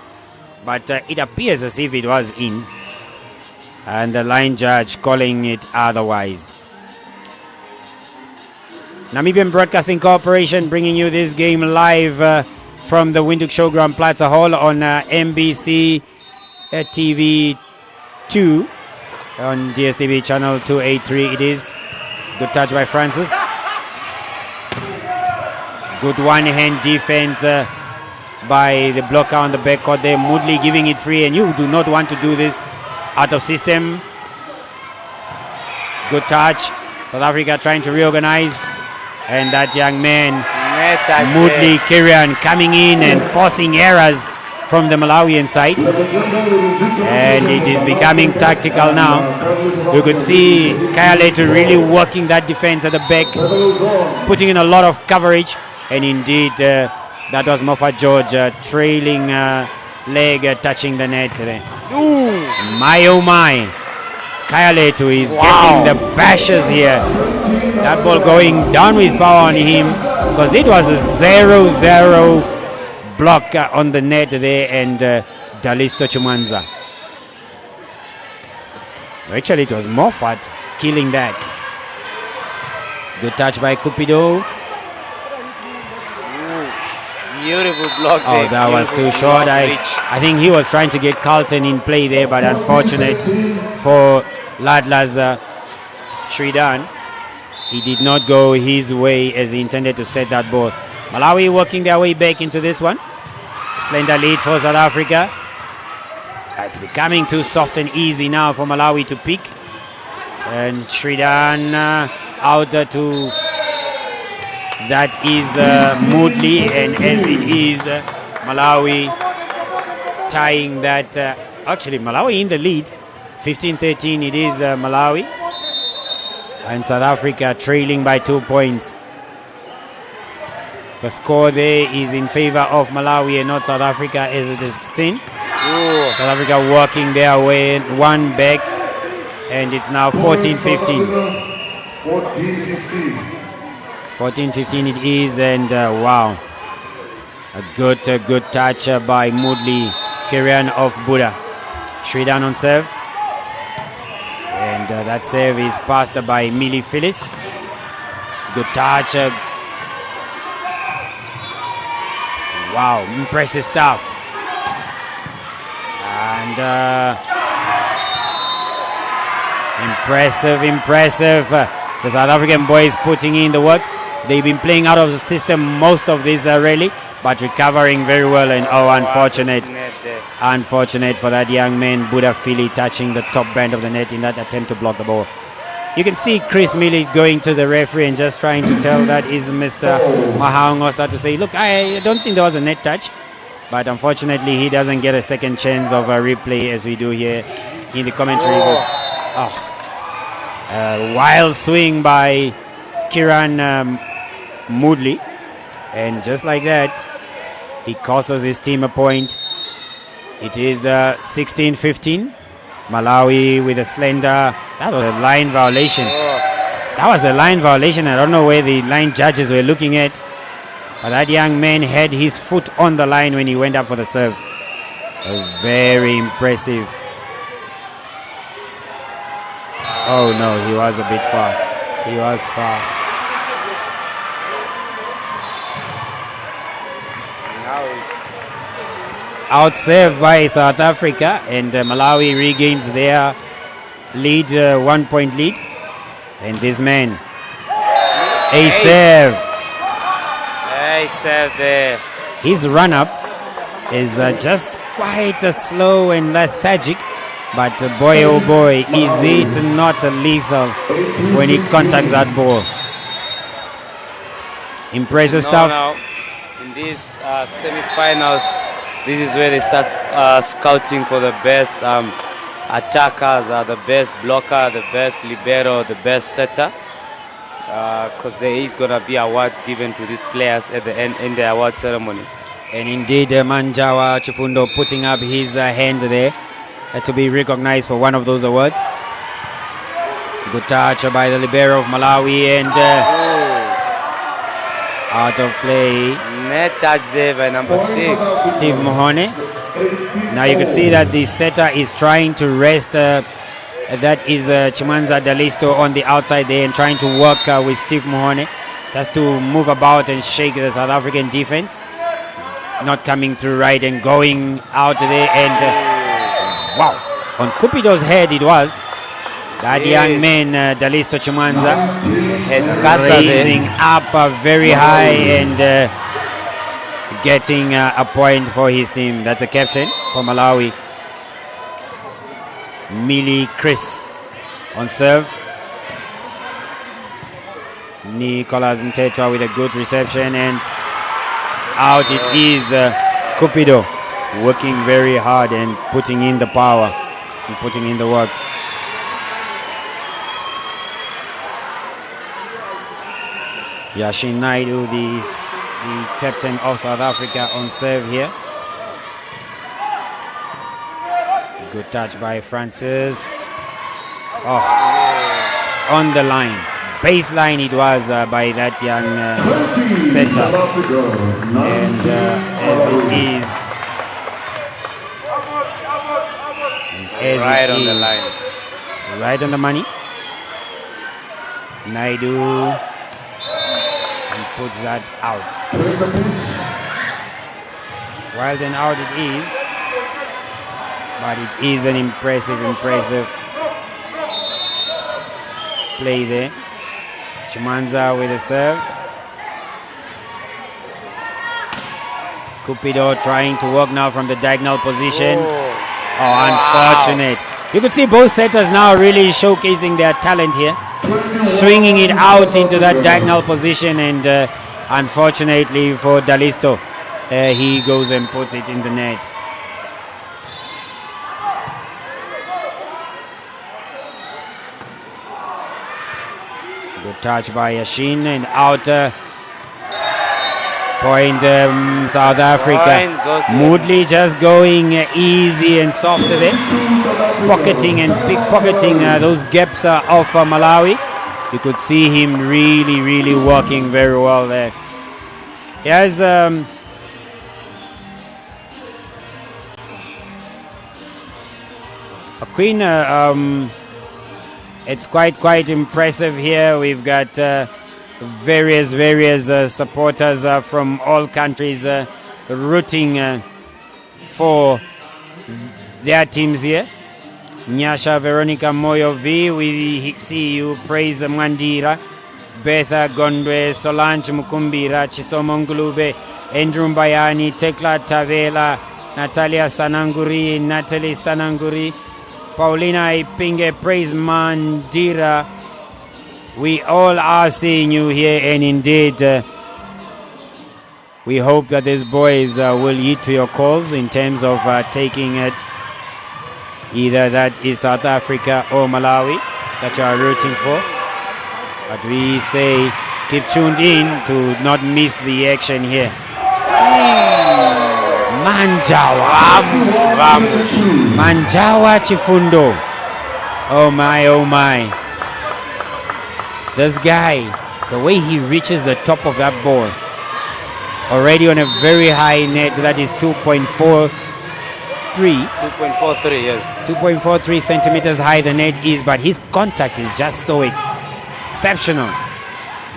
but it appears as if it was in, and the line judge calling it otherwise. Namibian Broadcasting Corporation bringing you this game live from the Windhoek Showground Plaza Hall on MBC TV 2 on DSTV channel 283. It is. Good touch by Francis. Good one-hand defense by the blocker on the backcourt there. Moodley giving it free, and you do not want to do this out of system. Good touch. South Africa trying to reorganize. And that young man, Net touch Moodley Kirian, coming in and forcing errors from the Malawian side. And it is becoming tactical now. You could see Kayaletu really working that defense at the back, putting in a lot of coverage. And indeed, that was Moffat George trailing leg touching the net there. My oh my. Kayaletu is getting the bashes here. That ball going down with power on him, because it was a 0-0 block on the net there, and Dalisto Chimanza. Actually, it was Moffat killing that. Good touch by Cupido. Beautiful block Oh, there. that was too Beautiful short. block I reach. think he was trying to get Carlton in play there, but unfortunate for Ladla's Shridan. He did not go his way as he intended to set that ball. Malawi working their way back into this one. Slender lead for South Africa. It's becoming too soft and easy now for Malawi to pick. And Shridan out to... That is Moodley, and as it is Malawi tying that. Actually, Malawi in the lead. 15-13 it is Malawi. And South Africa trailing by 2 points. The score there is in favor of Malawi and not South Africa, as it is seen. South Africa working their way one back, and it's now 14-15. 14-15 it is, and wow, a good touch by Moodley Kirian of Buddha. Shridan on serve, and that serve is passed by Millie Phyllis. Good touch. Wow, impressive stuff. And impressive. The South African boys putting in the work. They've been playing out of the system most of this rally, but recovering very well. And unfortunate for that young man, Buddha Philly, touching the top band of the net in that attempt to block the ball. You can see Chris Milley going to the referee and just trying to tell that is Mr. Mahaongosa to say, look, I don't think there was a net touch. But unfortunately, he doesn't get a second chance of a replay as we do here in the commentary. Wild swing by Kieran Moodley. And just like that, he costs his team a point. It is 16-15. Malawi with a slender. That was a line violation. That was a line violation. I don't know where the line judges were looking at. But that young man had his foot on the line when he went up for the serve. Very impressive. Oh no, he was a bit far. He was far. Out served by South Africa, and Malawi regains their lead, 1 point lead. And this man, a serve. Serve there. His run-up is just quite slow and lethargic, but boy oh boy, is it not lethal when he contacts that ball. Impressive stuff. No. In these semi-finals, this is where they start scouting for the best attackers, the best blocker, the best libero, the best setter. Because there is going to be awards given to these players at the end in the award ceremony. And indeed, Manjawa Chifundo putting up his hand there to be recognized for one of those awards. Good touch by the libero of Malawi, and out of play. Net touch there by number 6. Steve Mohone. Now you can see that the setter is trying to rest. That is Chimanza Dalisto on the outside there and trying to work with Steve Mohone just to move about and shake the South African defense. Not coming through right and going out there, and wow, on Cupido's head it was. That young man, Dalisto Chimanza, raising up very high and getting a point for his team. That's a captain for Malawi. Millie Chris on serve. Nicolas Ntetwa with a good reception, and out it is. Cupido working very hard and putting in the power and putting in the works. Yashin Naidu, the captain of South Africa, on serve here. Good touch by Francis. Oh, on the line. Baseline it was by that young setter. And as Right on the line. It's right on the money. Naidu, and puts that out. Wild and out it is. But it is an impressive play there. Chimanza with a serve. Cupido trying to work now from the diagonal position. Oh, unfortunate. You could see both setters now really showcasing their talent here. Swinging it out into that diagonal position, and unfortunately for Dalisto, he goes and puts it in the net. Good touch by Yashin, and outer point South Africa. Moodley just going easy and soft there. Pocketing and pickpocketing those gaps of Malawi. You could see him really working very well there. He has a queen. It's quite impressive here. We've got various supporters from all countries rooting for their teams here. Nyasha Veronica Moyo V, we see you. Praise Mwandira, Betha Gondwe, Solange Mukumbira, Chisomo Ngulube, Andrew Mbayani, Tekla Tavela, Natalia Sananguri, Natalie Sananguri, Paulina Ipinge, Praise Mandira. We all are seeing you here, and indeed we hope that these boys will heed to your calls in terms of taking it. Either that is South Africa or Malawi that you are rooting for. But we say keep tuned in to not miss the action here. Manjawa Chifundo. Oh my. This guy, the way he reaches the top of that ball, already on a very high net, that is 2.43, yes. 2.43 centimeters high the net is, but his contact is just so exceptional.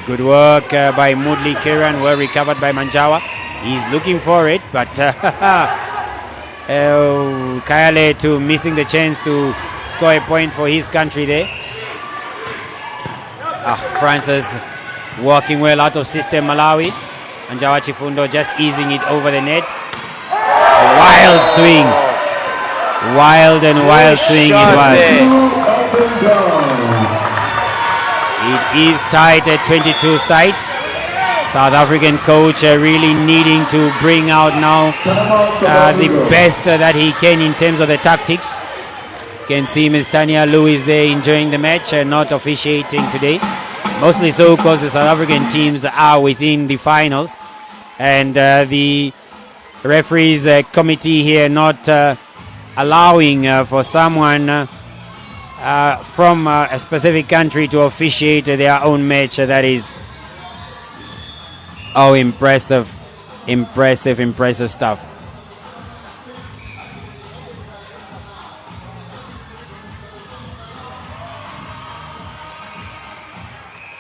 Good work by Moodley Kiran, well recovered by Manjawa. He's looking for it, but Kayale too missing the chance to score a point for his country there. Francis working well out of system, Malawi. Manjawa Chifundo just easing it over the net. A wild swing. Wild swing it was. It is tight at 22 sides. South African coach really needing to bring out now the best that he can in terms of the tactics. You can see Ms. Tanya Lewis there enjoying the match and not officiating today. Mostly so because the South African teams are within the finals, and the referees committee here not allowing for someone from a specific country to officiate their own match. That is impressive stuff.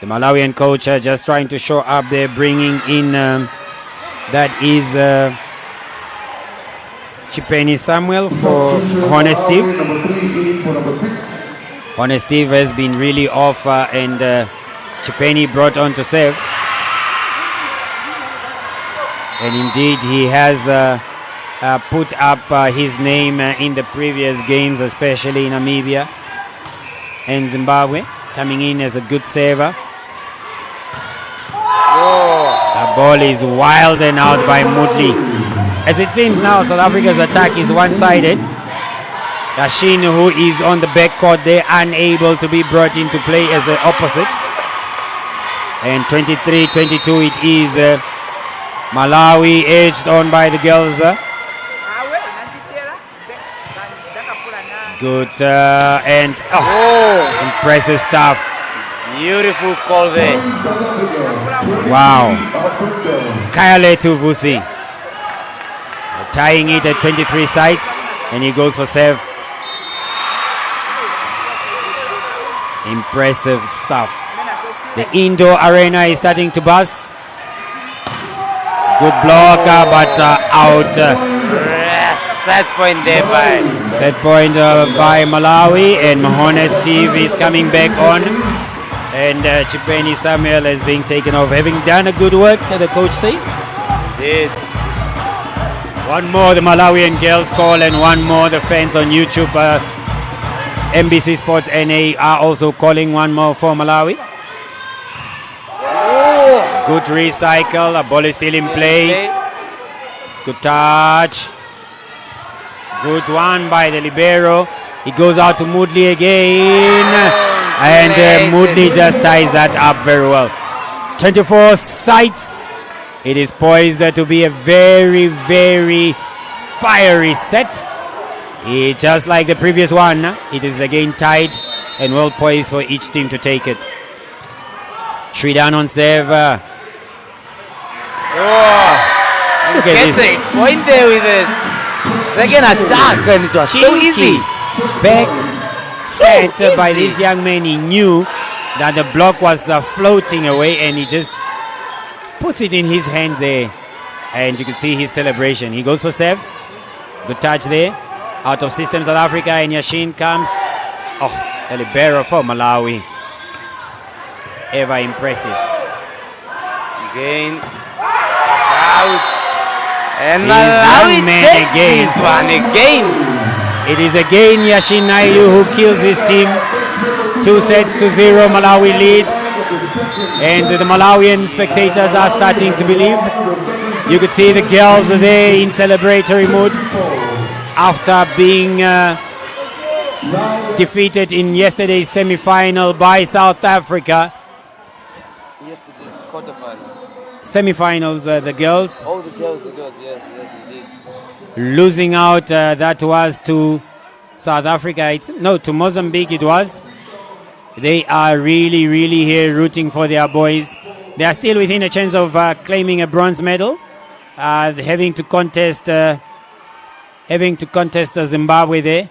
The Malawian coach just trying to show up there, bringing in that is Chipeni Samuel for Honesteve. Honesteve has been really off, and Chipeni brought on to serve. And indeed he has put up his name in the previous games, especially in Namibia and Zimbabwe, coming in as a good saver. The ball is wilded out by Moodley. As it seems now, South Africa's attack is one-sided. Yashin, who is on the backcourt, they're unable to be brought into play as the opposite. And 23-22 it is. Malawi edged on by the girls. Good and impressive stuff. Beautiful call there. Wow. Kayale Tuvusi tying it at 23 sides, and he goes for serve. Impressive stuff. The indoor arena is starting to buzz. Good blocker, but out. Set point there by. Set point by Malawi, and Mahone Steve is coming back on. And Chipeni Samuel is being taken off, having done a good work, the coach says. Did. One more the Malawian girls call, and one more the fans on YouTube. NBC Sports NA are also calling one more for Malawi. Good recycle, a ball is still in play. Good touch. Good one by the libero. It goes out to Moodley again. And Moodley just ties that up very well. 24 sides. It is poised to be a very, very fiery set. Just like the previous one, it is again tied and well poised for each team to take it. Shridan on serve. Look at this. A point there with this second attack, and it was so easy. Back set by this young man. He knew that the block was floating away, and he just puts it in his hand there, and you can see his celebration. He goes for serve. Good touch there. Out of system South Africa, and Yashin comes. Oh, the libero for Malawi. Ever impressive. Again. Out. And He's Malawi young man takes again. this one again. It is again Yashin Naidu who kills his team. 2-0, Malawi leads. And the Malawian spectators are starting to believe. You could see the girls there in celebratory mood after being defeated in yesterday's semi-final by South Africa. Yesterday's quarterfinals. Semi-finals, the girls. Oh, the girls, yes, indeed. Losing out, that was to South Africa. To Mozambique it was. They are really, really here rooting for their boys. They are still within a chance of claiming a bronze medal, having to contest Zimbabwe there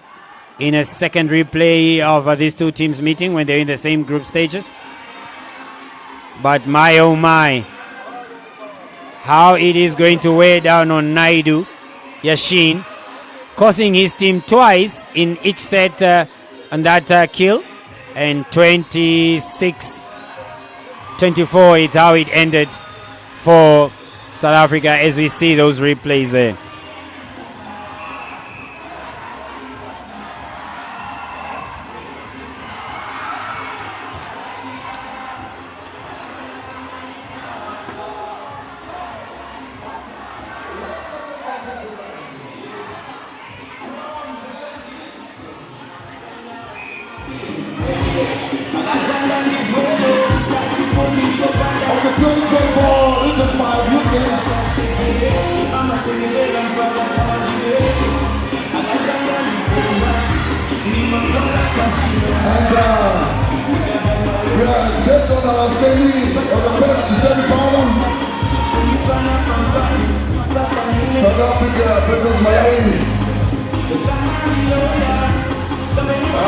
in a second replay of these two teams meeting when they're in the same group stages. But my oh my, how it is going to weigh down on Naidu, Yashin, causing his team twice in each set on that kill. And 26-24 is how it ended for South Africa as we see those replays there.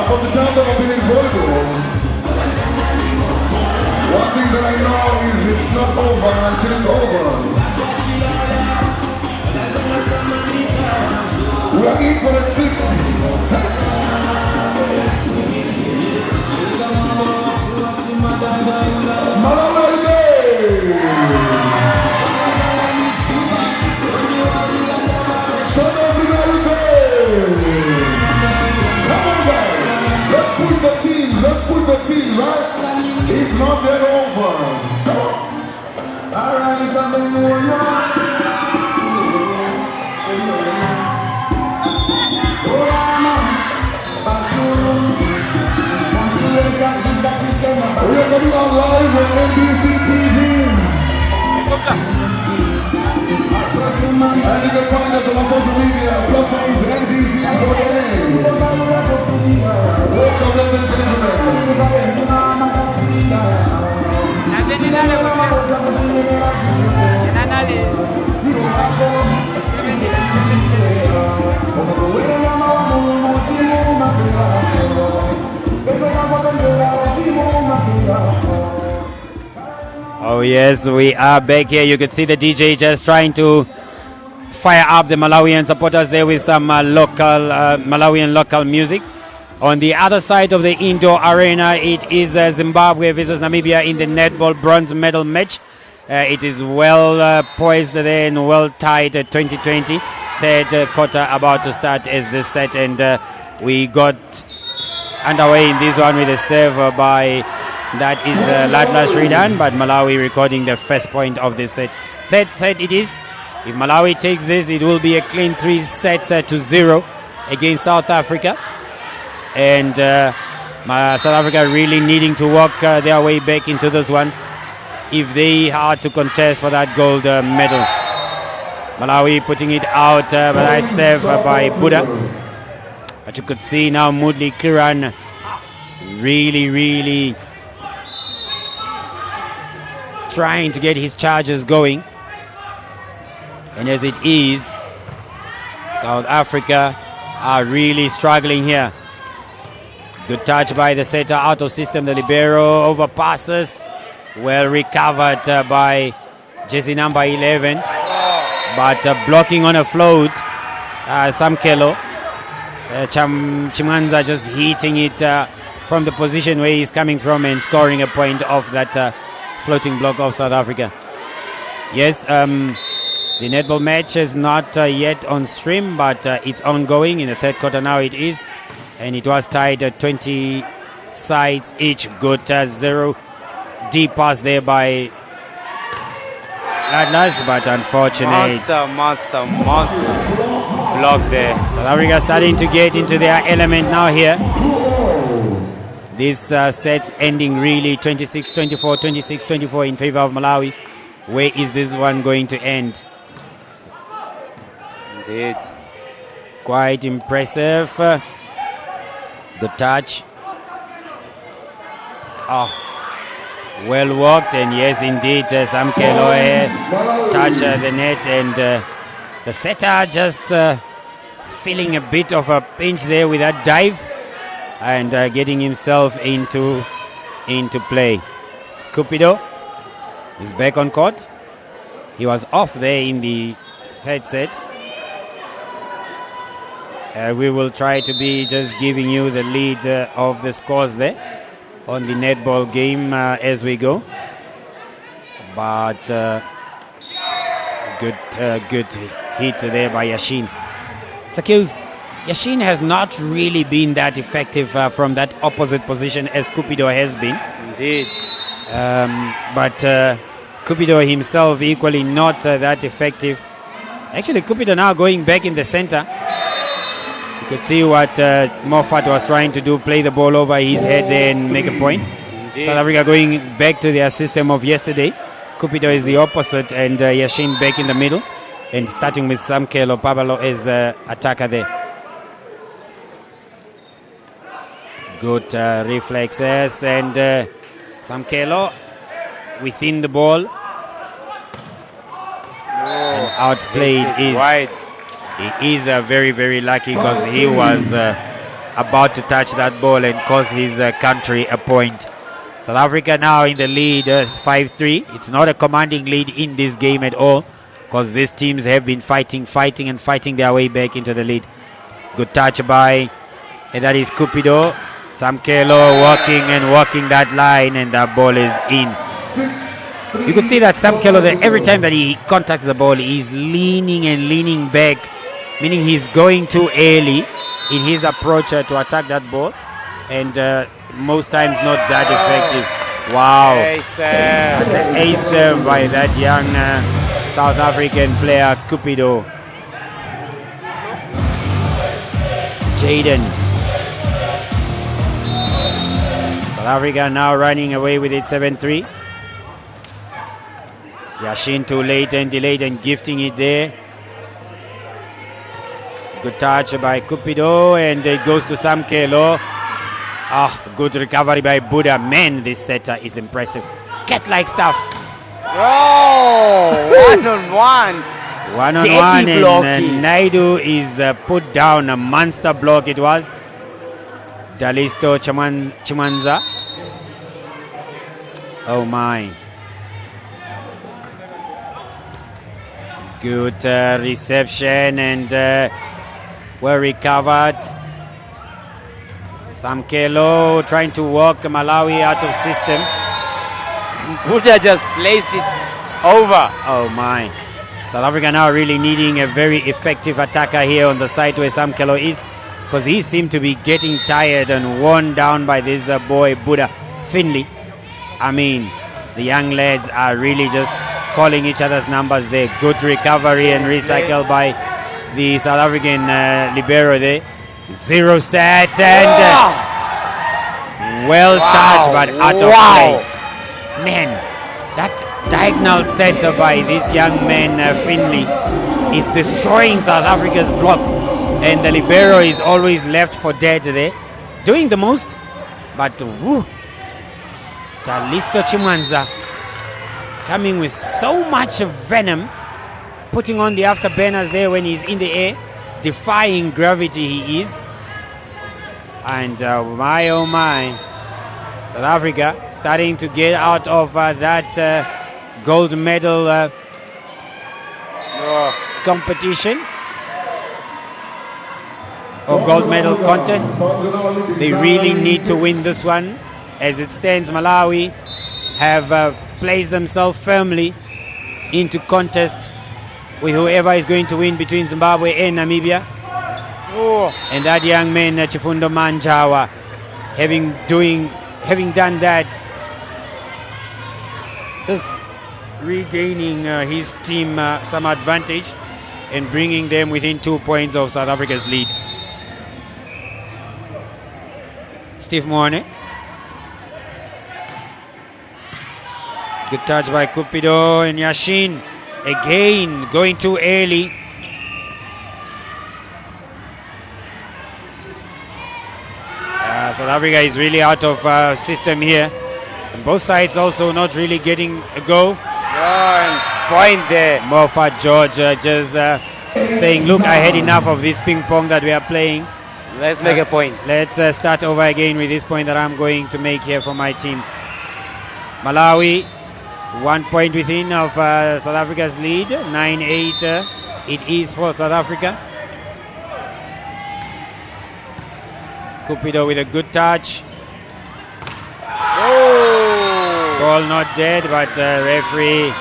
From the time that I've been in volleyball, one thing that I know is it's not over until it's over. We are in for a treat. Malawi! Let's put the team right. If not, they're over. We are coming on live on NBC TV. And you can find us on our social media platforms, NBC Sport LA. Welcome, ladies and Oh yes, we are back here. You can see the DJ just trying to fire up the Malawian supporters there with some Malawian local music. On the other side of the indoor arena, it is Zimbabwe versus Namibia in the netball bronze medal match. It is well poised there and well tied at 2020. Third quarter about to start as this set, and we got underway in this one with a serve by that is Latla Sridan, but Malawi recording the first point of this set. Third set it is. If Malawi takes this, it will be a clean 3 sets to 0 against South Africa. And South Africa really needing to work their way back into this one if they are to contest for that gold medal. Malawi putting it out, but that serve by Buddha. But you could see now Mudli Kiran really trying to get his charges going. And as it is, South Africa are really struggling here. Good touch by the setter, out of system, the libero, over passes. Well recovered by jersey number 11. But blocking on a float, Samkelo. Chimanza just hitting it from the position where he's coming from and scoring a point off that floating block of South Africa. Yes, the netball match is not yet on stream, but it's ongoing. In the third quarter now it is. And it was tied at 20 sides each. Good 0 deep pass there by Atlas, but unfortunate. Monster block there. South Africa starting to get into their element now here. This set's ending really 26-24, 26-24 in favor of Malawi. Where is this one going to end? Indeed. Quite impressive. Good touch. Oh, well worked, and yes, indeed, Samkelo touched the net, and the setter just feeling a bit of a pinch there with that dive, and getting himself into play. Cupido is back on court. He was off there in the third set. We will try to be just giving you the lead of the scores there on the netball game as we go. But good hit there by Yashin. Sakius, Yashin has not really been that effective from that opposite position as Cupido has been. Indeed. But Cupido himself equally not that effective. Actually, Cupido now going back in the center. You could see what Moffat was trying to do, play the ball over his head there and make a point. Indeed. South Africa going back to their system of yesterday. Cupido is the opposite, and Yashin back in the middle. And starting with Samkelo, Pablo is the attacker there. Good reflexes, and Samkelo within the ball. And outplayed is... Right. He is very, very lucky because he was about to touch that ball and cause his country a point. South Africa now in the lead, 5-3. It's not a commanding lead in this game at all because these teams have been fighting their way back into the lead. Good touch by, and that is Cupido. Samkelo walking that line, and that ball is in. You could see that Samkelo, every time that he contacts the ball, he's leaning back, meaning he's going too early in his approach to attack that ball, and most times not that effective. Wow. Ace serve. That's an ace serve by that young South African player Cupido. Jaden. South Africa now running away with it 7-3. Yashin too late and delayed and gifting it there. Good touch by Cupido and it goes to Samkelo. Good recovery by Buddha. Man, this setter is impressive. Cat-like stuff. Oh, one-on-one. One-on-one Dirty and blocking. Naidu is put down. A monster block it was. Dalisto Chimanza. Oh my. Good reception and well recovered. Samkelo trying to walk Malawi out of system. Buddha just placed it over. Oh my. South Africa now really needing a very effective attacker here on the side where Samkelo is, because he seemed to be getting tired and worn down by this boy Buddha Finley. I mean, the young lads are really just calling each other's numbers there. Good recovery and recycle by the South African libero there. Zero set and well touched but out of play. Man, that diagonal setter by this young man Finley is destroying South Africa's block, and the libero is always left for dead there, doing the most. But woo, Talisto Chimanza coming with so much venom, putting on the afterburners there when he's in the air, defying gravity he is. And my oh my, South Africa starting to get out of that gold medal competition or gold medal contest. They really need to win this one. As it stands, Malawi have placed themselves firmly into contest with whoever is going to win between Zimbabwe and Namibia. And that young man Chifundo Manjawa, having done that, just regaining his team some advantage and bringing them within 2 points of South Africa's lead. Steve Morne. Good touch by Cupido and Yashin. Again, going too early. South Africa is really out of system here. And both sides also not really getting a go. Point there. Moffat George just saying, look, I had enough of this ping pong that we are playing. Let's make a point. Let's start over again with this point that I'm going to make here for my team. Malawi, 1 point within of South Africa's lead. 9-8 it is for South Africa. Cupido with a good touch. Ball not dead, but referee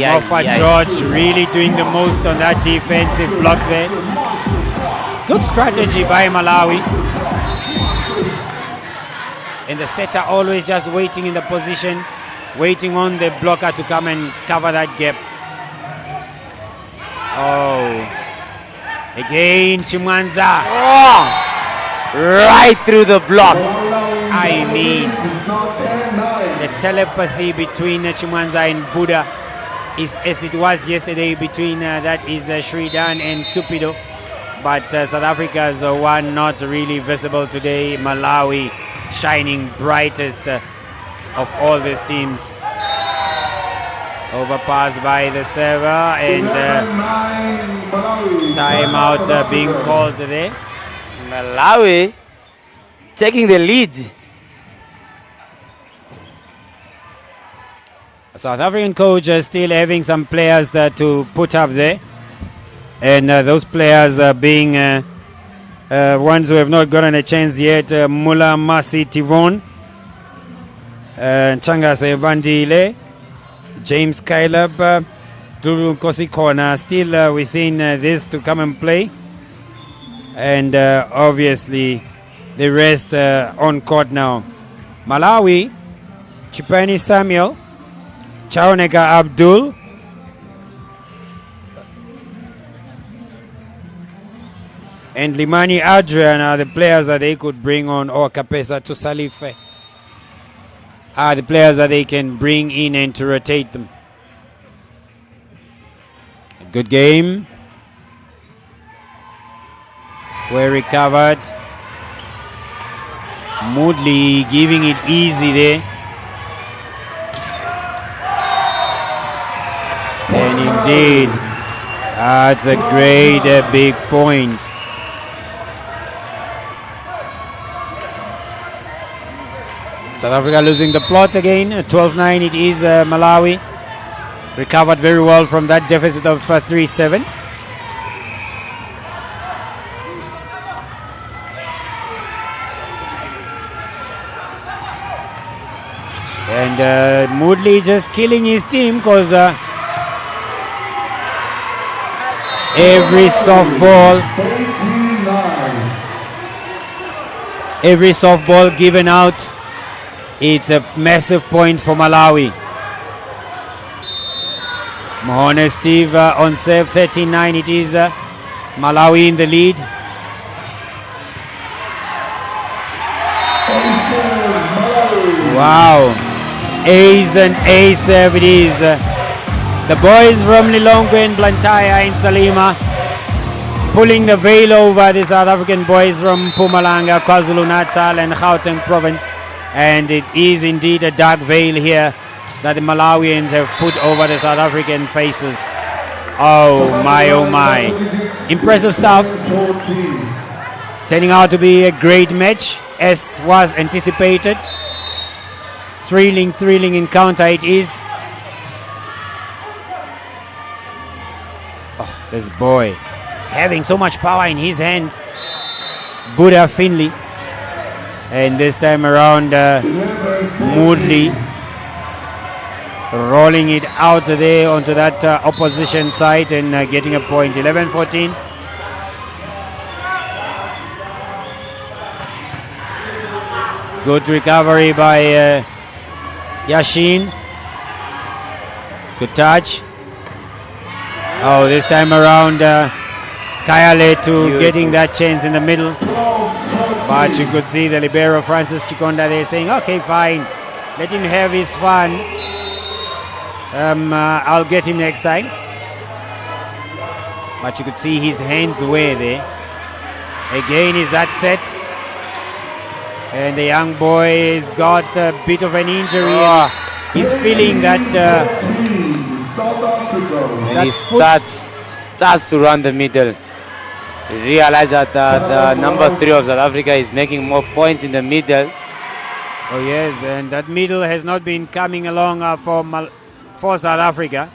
Moffat George really doing the most on that defensive block there. Good strategy by Malawi. And the setter always just waiting in the position, waiting on the blocker to come and cover that gap. Oh. Again, Chimanza. Right through the blocks. I mean, the telepathy between Chimanza and Buddha is as it was yesterday between that is Shridan and Cupido. But South Africa's one not really visible today. Malawi shining brightest of all these teams. Overpass by the server and timeout being called there. Malawi taking the lead. South African coach still having some players to put up there. And those players being ones who have not gotten a chance yet. Mula Masi Tivon, Changase Bandile, James Kyleb, Dulu Kosikona still within this to come and play. And obviously the rest on court now. Malawi, Chipani Samuel, Chauneka Abdul. And Limani Adrian are the players that they could bring on, or Kapesa to Salife are the players that they can bring in and to rotate them. A good game. Well recovered. Moodley giving it easy there. And indeed, that's a great big point. South Africa losing the plot again. 12-9 it is Malawi. Recovered very well from that deficit of 3-7. And Moodley just killing his team because every softball given out, it's a massive point for Malawi. Mohone Steve on serve, 13-9 it is. Malawi in the lead. Wow. Ace and ace serve it is. The boys from Lilongwe and Blantyre in Salima pulling the veil over the South African boys from Mpumalanga, KwaZulu-Natal and Gauteng province. And it is indeed a dark veil here that the Malawians have put over the South African faces. Oh my, oh my. Impressive stuff. It's turning out to be a great match, as was anticipated. Thrilling encounter it is. Oh, this boy having so much power in his hand. Buddha Finley. And this time around, Moodley rolling it out there onto that opposition side and getting a point. 11-14. Good recovery by Yashin. Good touch. Oh, this time around, Kayale to getting that chance in the middle. But you could see the libero Francis Chikonda there saying, okay, fine, let him have his fun. I'll get him next time. But you could see his hands were there. Again, is that set? And the young boy has got a bit of an injury. And he's feeling that. And he starts to run the middle. Realize that the number 3 of South Africa is making more points in the middle. Oh yes, and that middle has not been coming along for South Africa.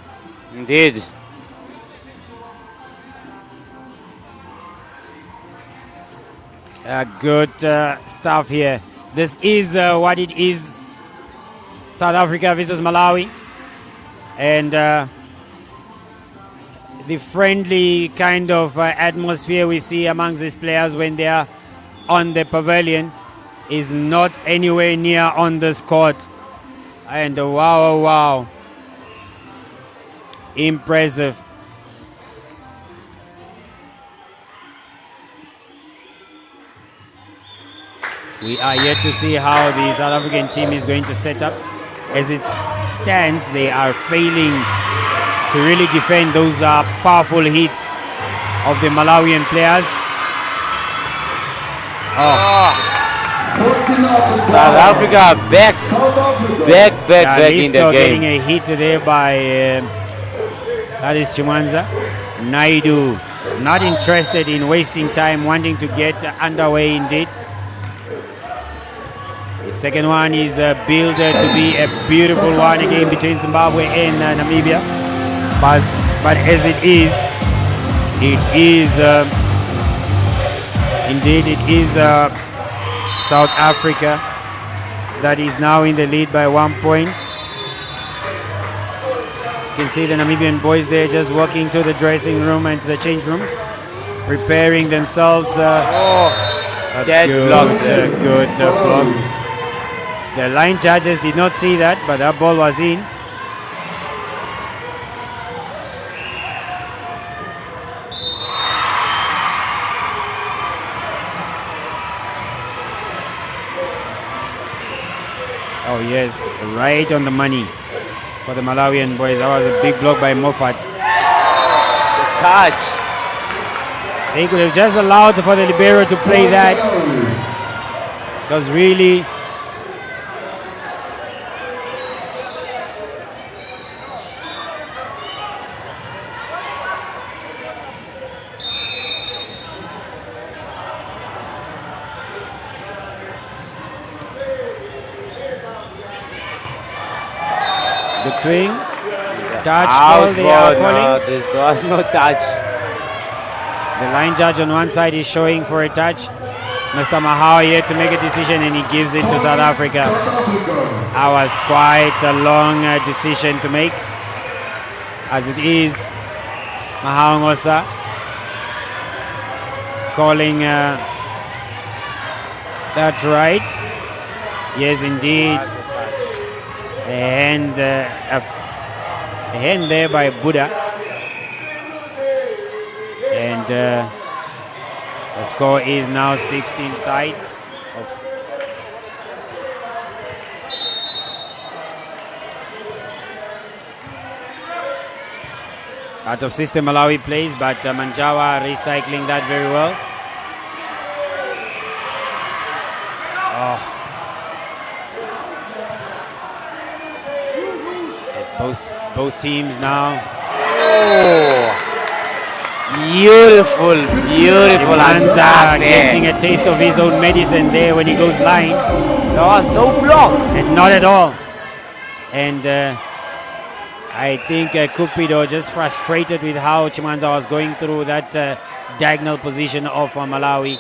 Indeed. Good stuff here. This is what it is. South Africa versus Malawi. And the friendly kind of atmosphere we see amongst these players when they are on the pavilion is not anywhere near on this court. And wow. Impressive. We are yet to see how the South African team is going to set up. As it stands, they are failing to really defend those powerful hits of the Malawian players. South Africa back in the game. Getting a hit there by that is Chimwanza. Naidu not interested in wasting time, wanting to get underway indeed. The second one is built to be a beautiful one again between Zimbabwe and Namibia. But as it is indeed South Africa that is now in the lead by 1 point. You can see the Namibian boys there just walking to the dressing room and to the change rooms, preparing themselves. Good block. The line judges did not see that, but that ball was in. yes, right on the money for the Malawian boys. That was a big block by Moffat. It's a touch. They could have just allowed for the libero to play that. Because really, good swing. Touch call, they are calling. No, there was no touch. The line judge on one side is showing for a touch. Mr. Mahao yet to make a decision, and he gives it to South Africa. That was quite a long decision to make. As it is, Mahao Ngosa calling that right. Yes, indeed. A hand there by Buddha. And the score is now 16 sides of out of system. Malawi plays, but Manjawa recycling that very well. Both teams now. Beautiful Chimanza attack there. getting a taste of his own medicine there when he goes line. There was no block. And not at all. And I think Cupido just frustrated with how Chimanza was going through that diagonal position of Malawi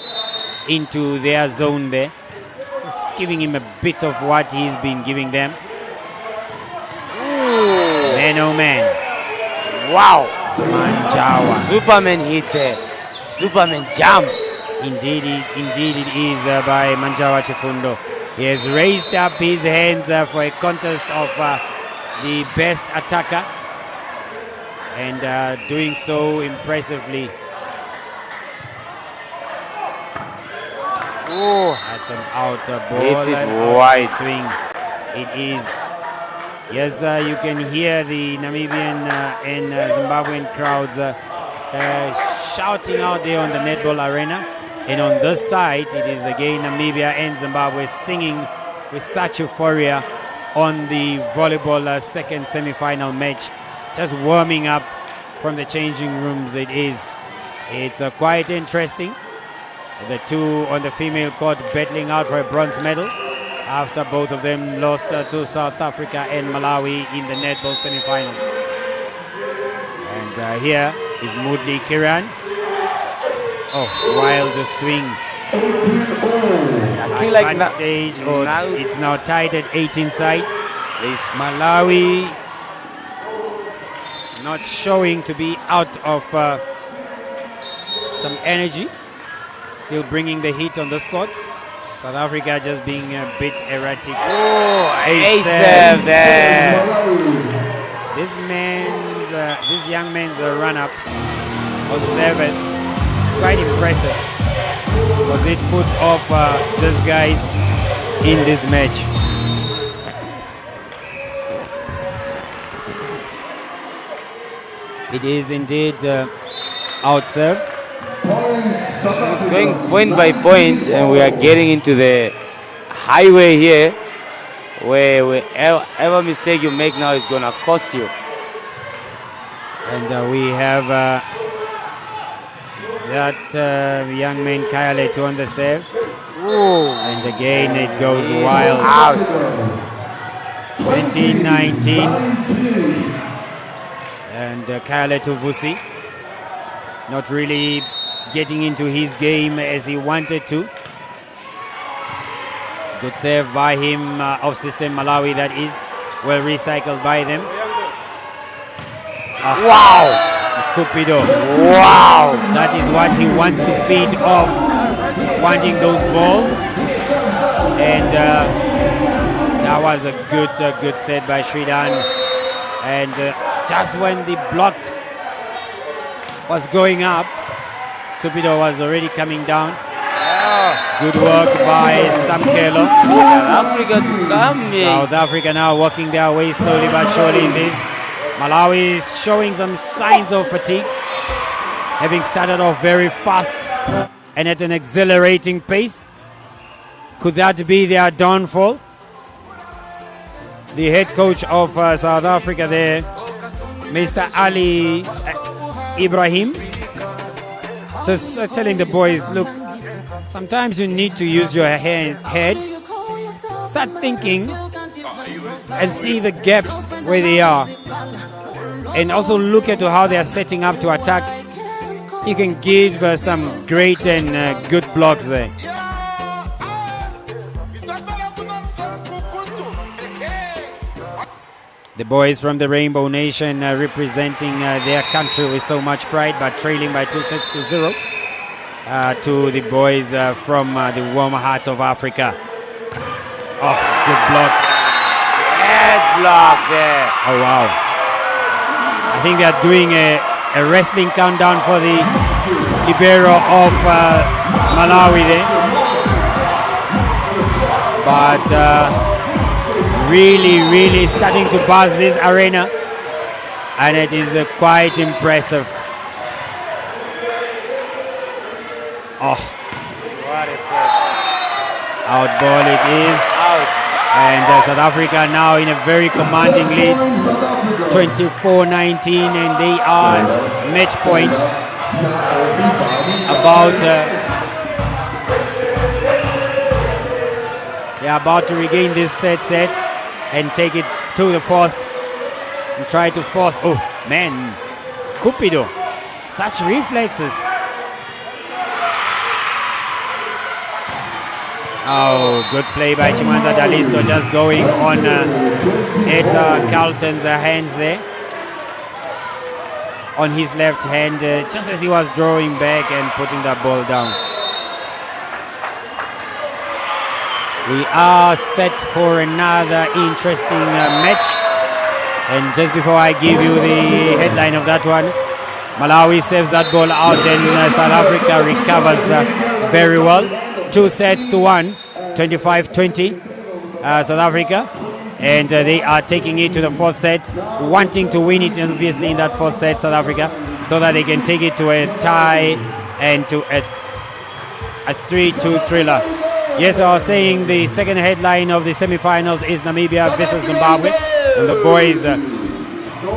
into their zone there. Just giving him a bit of what he's been giving them. Man, oh man. Wow. Manjawa. Superman hit there. Superman jump. Indeed it is by Manjawa Chifundo. He has raised up his hands for a contest of the best attacker, and doing so impressively. Oh, That's an out ball. Hits it An outside wide. swing. It is. Yes, you can hear the Namibian and Zimbabwean crowds shouting out there on the netball arena. And on this side, it is again Namibia and Zimbabwe singing with such euphoria on the volleyball second semi-final match. Just warming up from the changing rooms. It's quite interesting. The two on the female court battling out for a bronze medal after both of them lost to South Africa and Malawi in the netball semi-finals. And here is Moodley Kiran. Oh, wild swing. I feel like Advantage, now it's now tied at 18 side. there's Malawi not showing to be out of some energy. Still bringing the heat on the court. South Africa just being a bit erratic. ace serve there. This young man's run-up on service is quite impressive because it puts off these guys in this match. It is indeed out serve. It's going point by point, and we are getting into the highway here, where whatever mistake you make now is going to cost you. And we have that young man Kayale on the serve. And again it goes wild. Out. 2019. And Kayale Vusi not really getting into his game as he wanted to. Good serve by him of system Malawi, that is. Well recycled by them. Wow. Cupido. Wow. That is what he wants to feed off, wanting those balls. And that was a good set by Sridan. And just when the block was going up, Cupido was already coming down. Good work by Samkelo. South Africa to come. South Africa now working their way slowly but surely in this. Malawi is showing some signs of fatigue, having started off very fast and at an exhilarating pace. Could that be their downfall? The head coach of South Africa there, Mr. Ali Ibrahim, just telling the boys, look, sometimes you need to use your head, start thinking and see the gaps where they are, and also look at how they are setting up to attack. You can give some great and good blocks there. The boys from the Rainbow Nation representing their country with so much pride, but trailing by 2-0 to the boys from the warm heart of Africa. Oh, good block. Head block there. Oh, wow. I think they are doing a wrestling countdown for the libero of Malawi there. But really starting to buzz this arena, and it is quite impressive. Oh, What is it? out ball it is. Out. And South Africa now in a very commanding lead, 24-19, and they are match point. They are about to regain this third set and take it to the fourth and try to force. Oh man, Cupido, such reflexes. Oh, good play by Chimanza Dalisto, just going on Edla Carlton's hands there. On his left hand, just as he was drawing back and putting that ball down. We are set for another interesting match. And just before I give you the headline of that one, Malawi saves that ball out and South Africa recovers very well. 2-1, 25-20, South Africa. And they are taking it to the fourth set, wanting to win it obviously in that fourth set, South Africa, so that they can take it to a tie and to a 3-2 thriller. Yes, I was saying the second headline of the semi-finals is Namibia versus Zimbabwe, and the boys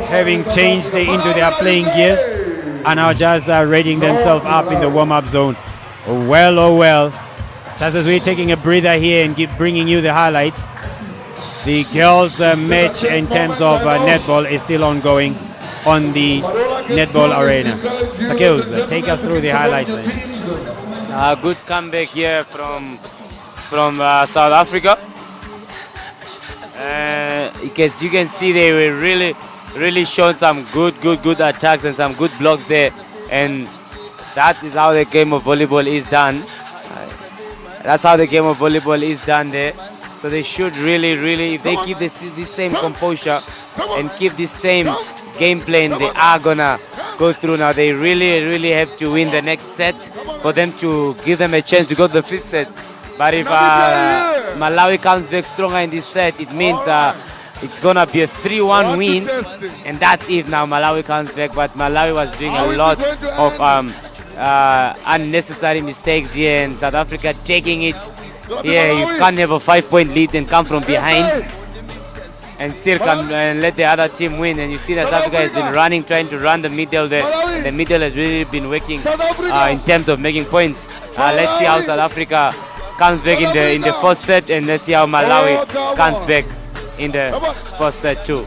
having changed into their playing gears are now just readying themselves up in the warm-up zone. Well, oh well. Just as we're taking a breather here and bringing you the highlights, the girls' match in terms of netball is still ongoing on the netball arena. Sakeus, take us through the highlights. Good comeback here from South Africa. Because you can see they were really showing some good attacks and some good blocks there, and that is how the game of volleyball is done. That's how the game of volleyball is done there. So they should really, if they keep this same composure and keep this same game plan, they are gonna go through. Now they really have to win the next set for them to give them a chance to go to the fifth set. But if Malawi comes back stronger in this set, it means it's gonna be a 3-1 win, and that's if now Malawi comes back. But Malawi was doing a lot of unnecessary mistakes here, and South Africa taking it. Yeah, you can't have a 5-point lead and come from behind and still come and let the other team win. And you see that South Africa has been running, trying to run the middle there. And the middle has really been working in terms of making points. Let's see how South Africa comes back in the first set, and let's see how Malawi comes back in the first set too.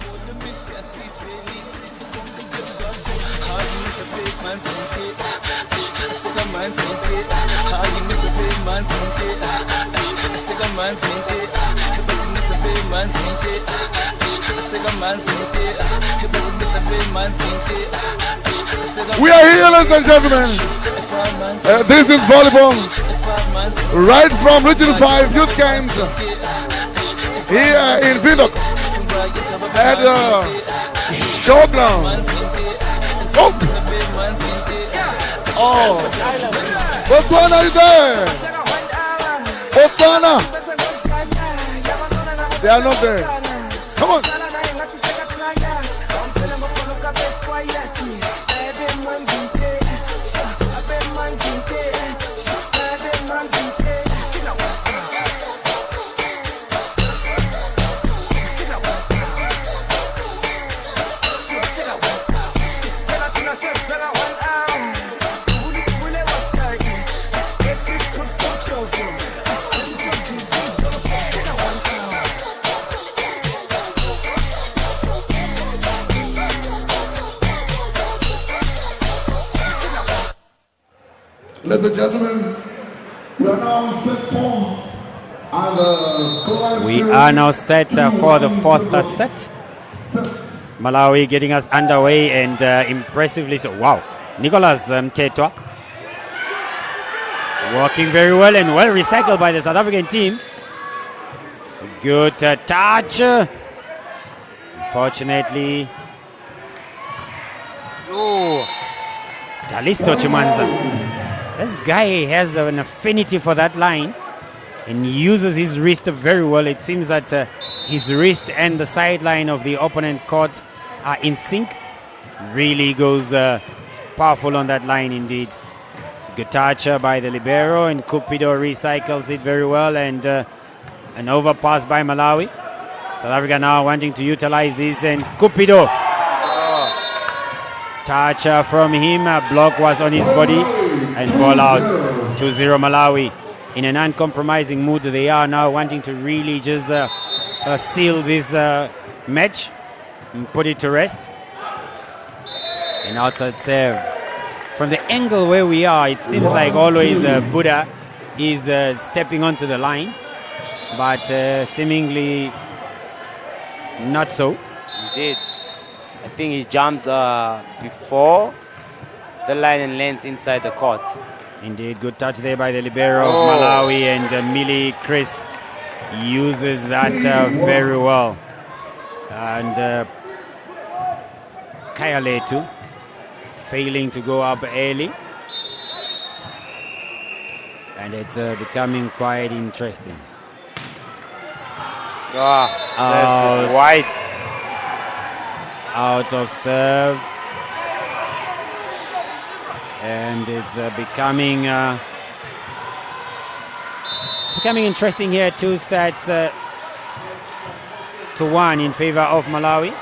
We are here, ladies and gentlemen. This is volleyball, right from Region 5 Youth Games here in Windhoek at Showground. Oh, what's going on there? Botswana. They are not there. Come on. Ladies and gentlemen, we are now set for We are now set for the fourth set. Malawi getting us underway and impressively so. Wow. Nicholas Mtetwa working very well and well recycled by the South African team. Good touch. Unfortunately. Oh. Talisto Chimanza. This guy has an affinity for that line and uses his wrist very well. It seems that his wrist and the sideline of the opponent court are in sync. Really goes powerful on that line indeed. Good touch by the libero, and Cupido recycles it very well, and an overpass by Malawi. South Africa now wanting to utilize this, and Cupido. Touch from him, block was on his body, and ball out. 2-0 Malawi. In an uncompromising mood, they are now wanting to really just seal this match and put it to rest. An outside serve. From the angle where we are, it seems like always Buddha is stepping onto the line, but seemingly not so. Indeed. I think he jumps before the line and lands inside the court. Indeed, good touch there by the libero of Malawi, and Millie Chris uses that very well. And Kaya Letu failing to go up early. And it's becoming quite interesting. Serves it wide. Out of serve. And it's becoming interesting here. 2 sets to 1 in favor of Malawi.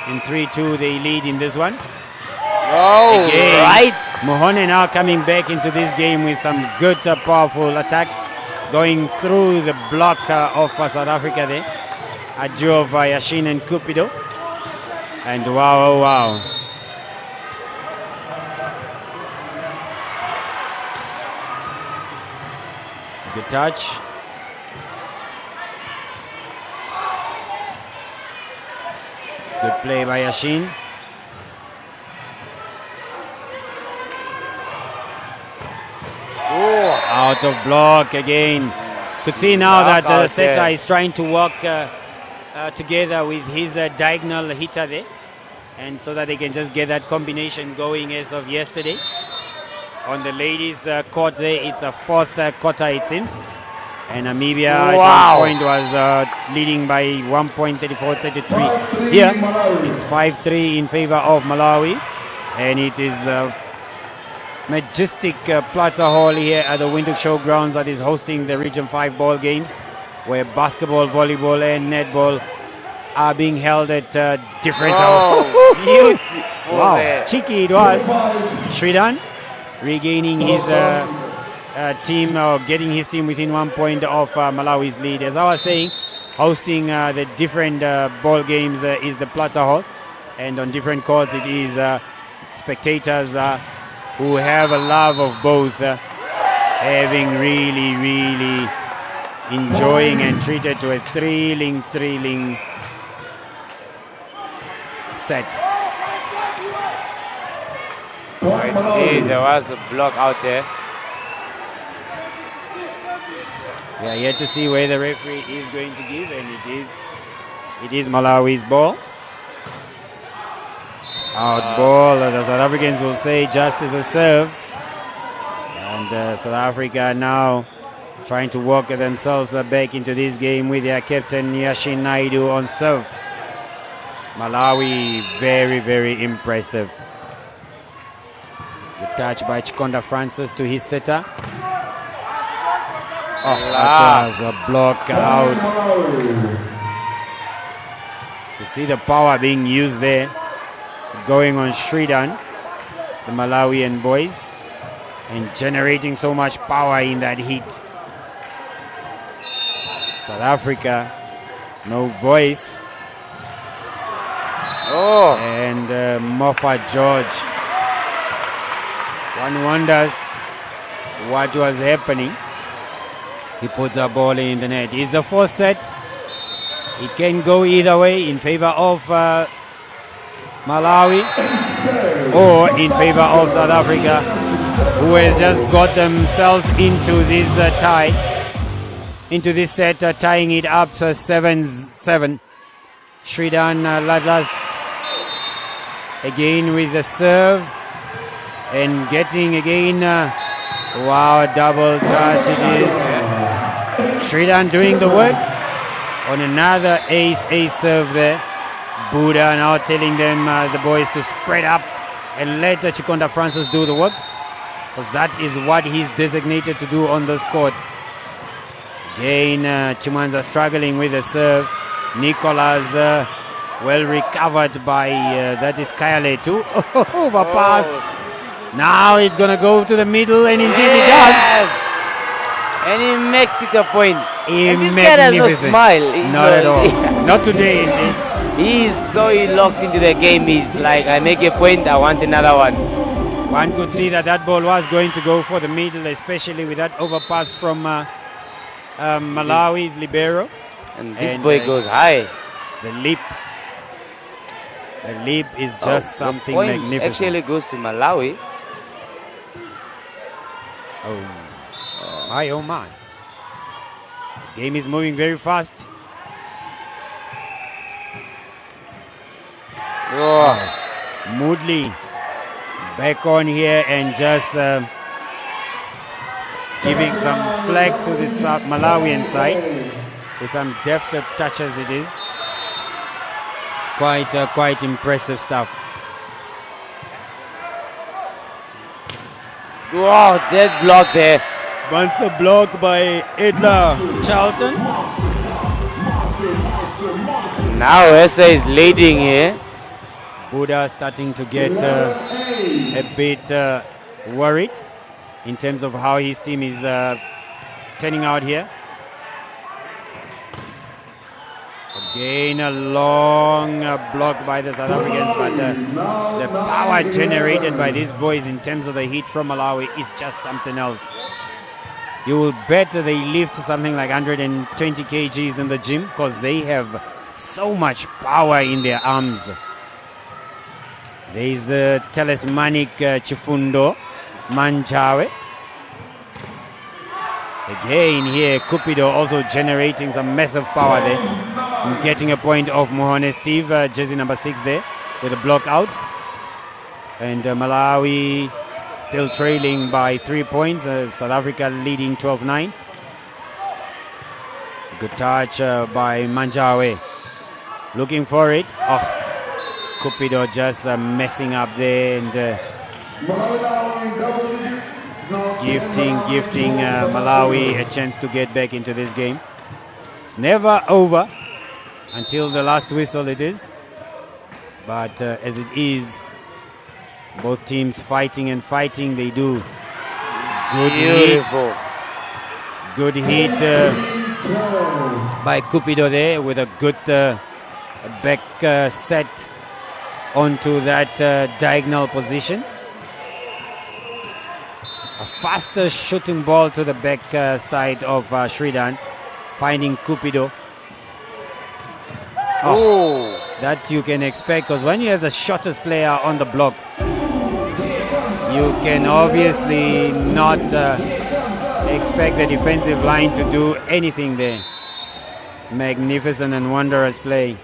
In 3-2 they lead in this one. Oh, Again, right. Mohone now coming back into this game with some good powerful attack, going through the block of South Africa there. A duo of Yashin and Cupido. And wow. Good touch. Good play by Yashin. Out of block again. Could see now that the setter is trying to work together with his diagonal hitter there, and so that they can just get that combination going as of yesterday. On the ladies' court there, it's a 4th quarter it seems. And Namibia at one point was leading by 1.34-33. Here, it's 5-3 in favor of Malawi. And it is the majestic Plaza Hall here at the Windhoek Showgrounds that is hosting the Region 5 ball games, where basketball, volleyball and netball are being held at different Beautiful. Wow, cheeky it was. Shridan regaining his team, or getting his team within 1 point of Malawi's lead. As I was saying, hosting the different ball games is the Plaza Hall, and on different courts it is spectators who have a love of both, having really enjoying and treated to a thrilling set. Indeed, there was a block out there. We are yet to see where the referee is going to give, and it is Malawi's ball. Out ball, the South Africans will say just as a serve. And South Africa now trying to work themselves back into this game with their captain Yashin Naidu on serve. Malawi, very, very impressive. Good touch by Chikonda Francis to his setter. Oh, that was a block out. You see the power being used there, going on Shridan, the Malawian boys, and generating so much power in that heat. South Africa, no voice. Oh, And Moffat George. One wonders what was happening. He puts a ball in the net. It's the fourth set. It can go either way, in favor of Malawi or in favor of South Africa, who has just got themselves into this tie, into this set, tying it up 7-7. Shridan Ladlas again with the serve and getting again, wow, a double touch it is. Shridan doing the work on another ace serve there. Buddha now telling them, the boys, to spread up and let Chikonda Francis do the work, because that is what he's designated to do on this court. Again, Chimanza struggling with the serve. Nicolas well recovered by, that is Kayale too. Overpass. Now it's going to go to the middle, and indeed it does. And he makes it a point. And this Magnificent. guy does not smile. He's Not at all. Not today, indeed. He is so locked into the game. He's like, I make a point, I want another one. One could see that that ball was going to go for the middle, especially with that overpass from Malawi's libero. And this boy goes high. The leap is just something the point magnificent. actually goes to Malawi. Oh my, oh my. Game is moving very fast. Oh. Moodley back on here and just giving some flag to this Malawian side with some deft touches. It is quite impressive stuff. Wow, dead block there. Once a block by Edla Charlton. Now Essa is leading here. Buddha starting to get a bit worried in terms of how his team is turning out here. Again, a long block by the South Africans, but the power generated by these boys in terms of the heat from Malawi is just something else. You will bet they lift something like 120 kgs in the gym, because they have so much power in their arms. There is the talismanic Chifundo Manjawe. Again here, Cupido also generating some massive power there. And getting a point of Mohone Steve, jersey number 6 there, with a block out. And Malawi still trailing by 3 points. South Africa leading 12-9. Good touch by Manjawe. Looking for it. Oh, Cupido just messing up there and gifting Malawi a chance to get back into this game. It's never over until the last whistle it is. But as it is, both teams fighting and fighting, they do. Good Beautiful. hit. Good hit by Cupido there with a good back set onto that diagonal position. A faster shooting ball to the back side of Shridan, finding Cupido. Oh, That you can expect, because when you have the shortest player on the block, you can obviously not expect the defensive line to do anything there. Magnificent and wondrous play.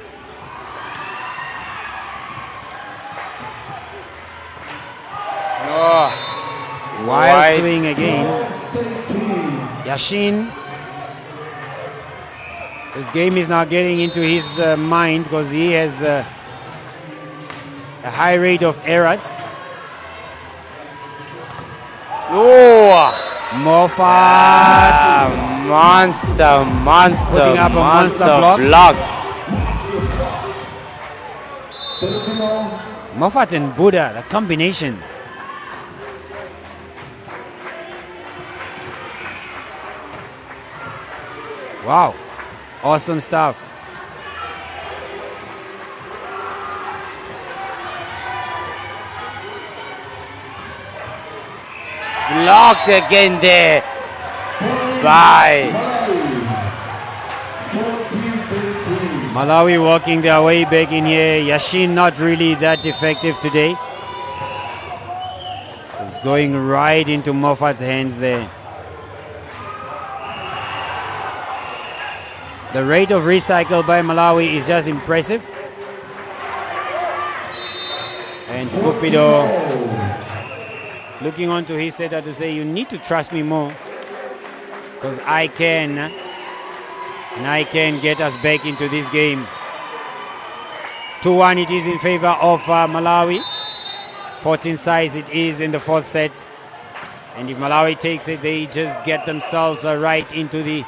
oh. Wild Wide. swing again. Yashin. This game is now getting into his mind because he has a high rate of errors. Oh, Moffat monster putting up a monster block. Moffat and Buddha, the combination. Wow, awesome stuff. Blocked again there by Malawi working their way back in here. Yashin not really that effective today. It's going right into Moffat's hands there. The rate of recycle by Malawi is just impressive. And Cupido looking onto his setter to say, you need to trust me more because I can get us back into this game. 2-1 it is in favor of Malawi. 14 size it is in the fourth set. And if Malawi takes it, they just get themselves right into the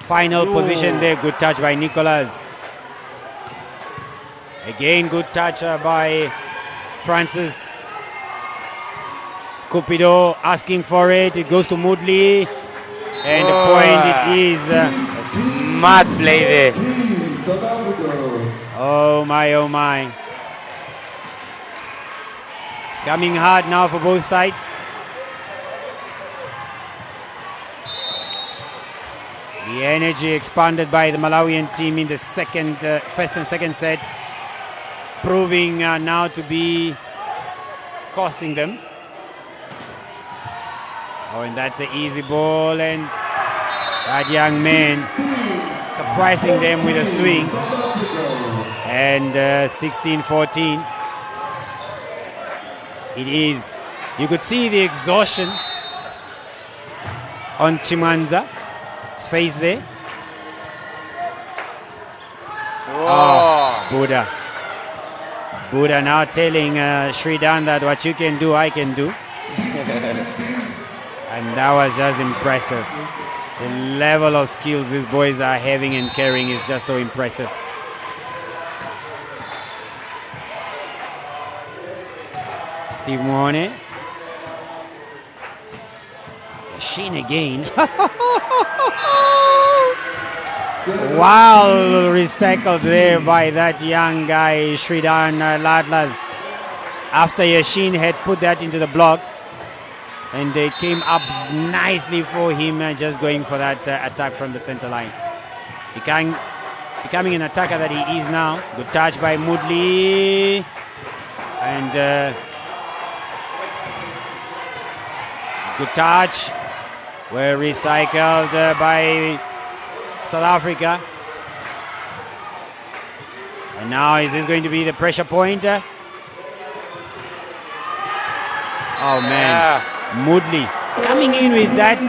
final position there. Good touch by Nicholas. Again, good touch by Francis. Cupido asking for it. It goes to Moodley. And the point it is. Smart play there. Oh my, oh my. It's coming hard now for both sides. The energy expanded by the Malawian team in the first and second set, proving now to be costing them. Oh, and that's an easy ball, and that young man surprising them with a swing. And 16-14. It is. You could see the exhaustion on Chimanza's face there. Oh, Buddha. Buddha now telling Sridan that what you can do, I can do. And that was just impressive. The level of skills these boys are having and carrying is just so impressive. Steve Moane. Sheen again. Wow, recycled there by that young guy, Sridan Ladlas. After Yashin had put that into the block. And they came up nicely for him, just going for that attack from the center line. Becoming an attacker that he is now. Good touch by Moodley. And good touch. Were recycled by South Africa. And now is this going to be the pressure point? Oh man. Yeah. Moodley coming in with that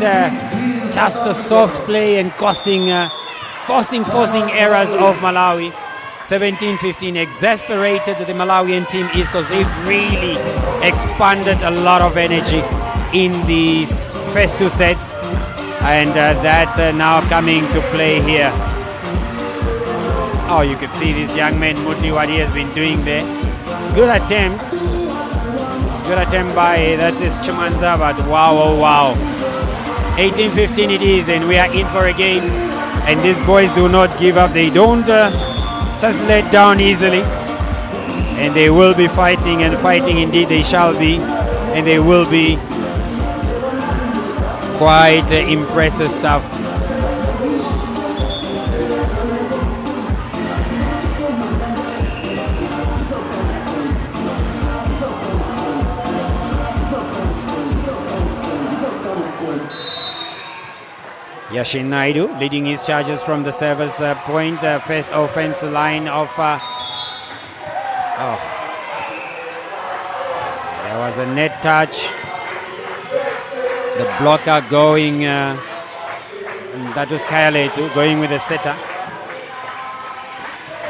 just a soft play and forcing errors of Malawi. 17-15. Exasperated the Malawian team is because they've really expanded a lot of energy in these first two sets, and that now coming to play here. Oh, you could see this young man Moodley, what he has been doing there. Good attempt. Good attempt by that is Chimanza, but wow, oh wow. 18-15 it is, and we are in for a game. And these boys do not give up. They don't just let down easily. And they will be fighting, and fighting indeed they shall be. And they will be. Quite impressive stuff. Yashin Naidu leading his charges from the service point. First offense line of... there was a net touch. The blocker going And that was Kayaletu going with the setter.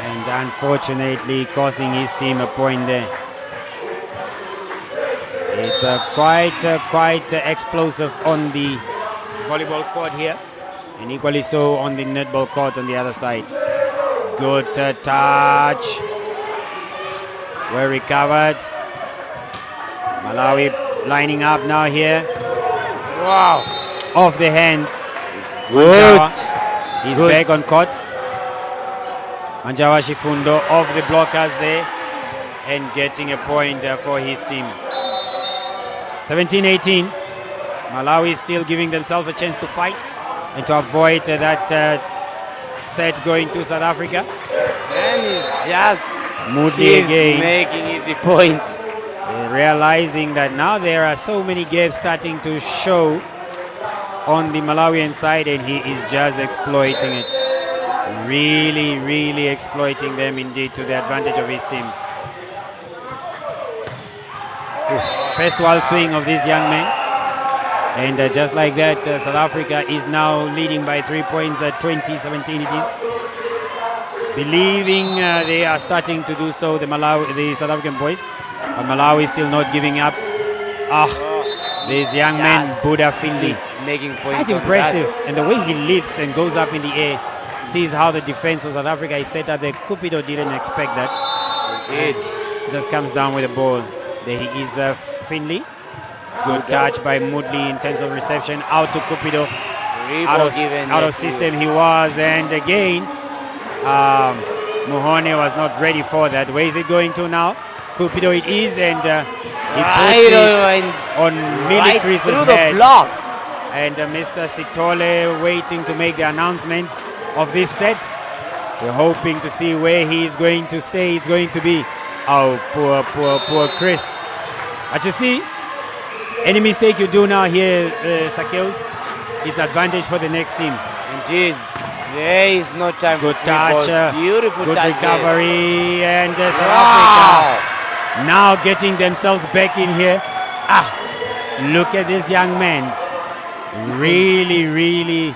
And unfortunately costing his team a point there. It's quite explosive on the volleyball court here. And equally so on the netball court on the other side. Good touch. Well recovered. Malawi lining up now here. Wow. Off the hands. Good. Manjawa. He's Good. back on court. Manjawa Shifundo off the blockers there and getting a point for his team. 17-18. Malawi still giving themselves a chance to fight and to avoid that set going to South Africa. And he's just Moodley keeps again. making easy points. Realizing that now there are so many gaps starting to show on the Malawian side, and he is just exploiting it. Really, really exploiting them indeed to the advantage of his team. First wild swing of this young man. And just like that, South Africa is now leading by 3 points at 20-17 it is. Believing they are starting to do so, the South African boys. But Malawi still not giving up. This young man, Buddha Finley. It's making points. Quite on impressive. that. And the way he leaps and goes up in the air, sees how the defense for South Africa is set up. The Cupido didn't expect that. He did. Just comes down with the ball. There he is, Finley. Good touch by Moodley in terms of reception. Out to Cupido. Out of system he was. And again, Mohone was not ready for that. Where is it going to now? Cupido it is, and he puts it on Millie Chris's head. The blocks. And Mr. Sitole waiting to make the announcements of this set. We're hoping to see where he is going to say it's going to be. Oh, poor Chris. But you see, any mistake you do now here, Sakeus, it's advantage for the next team. Indeed. There is no time Good for touch, beautiful good touch recovery, and South Wow. Africa now getting themselves back in here. Look at this young man. Really, really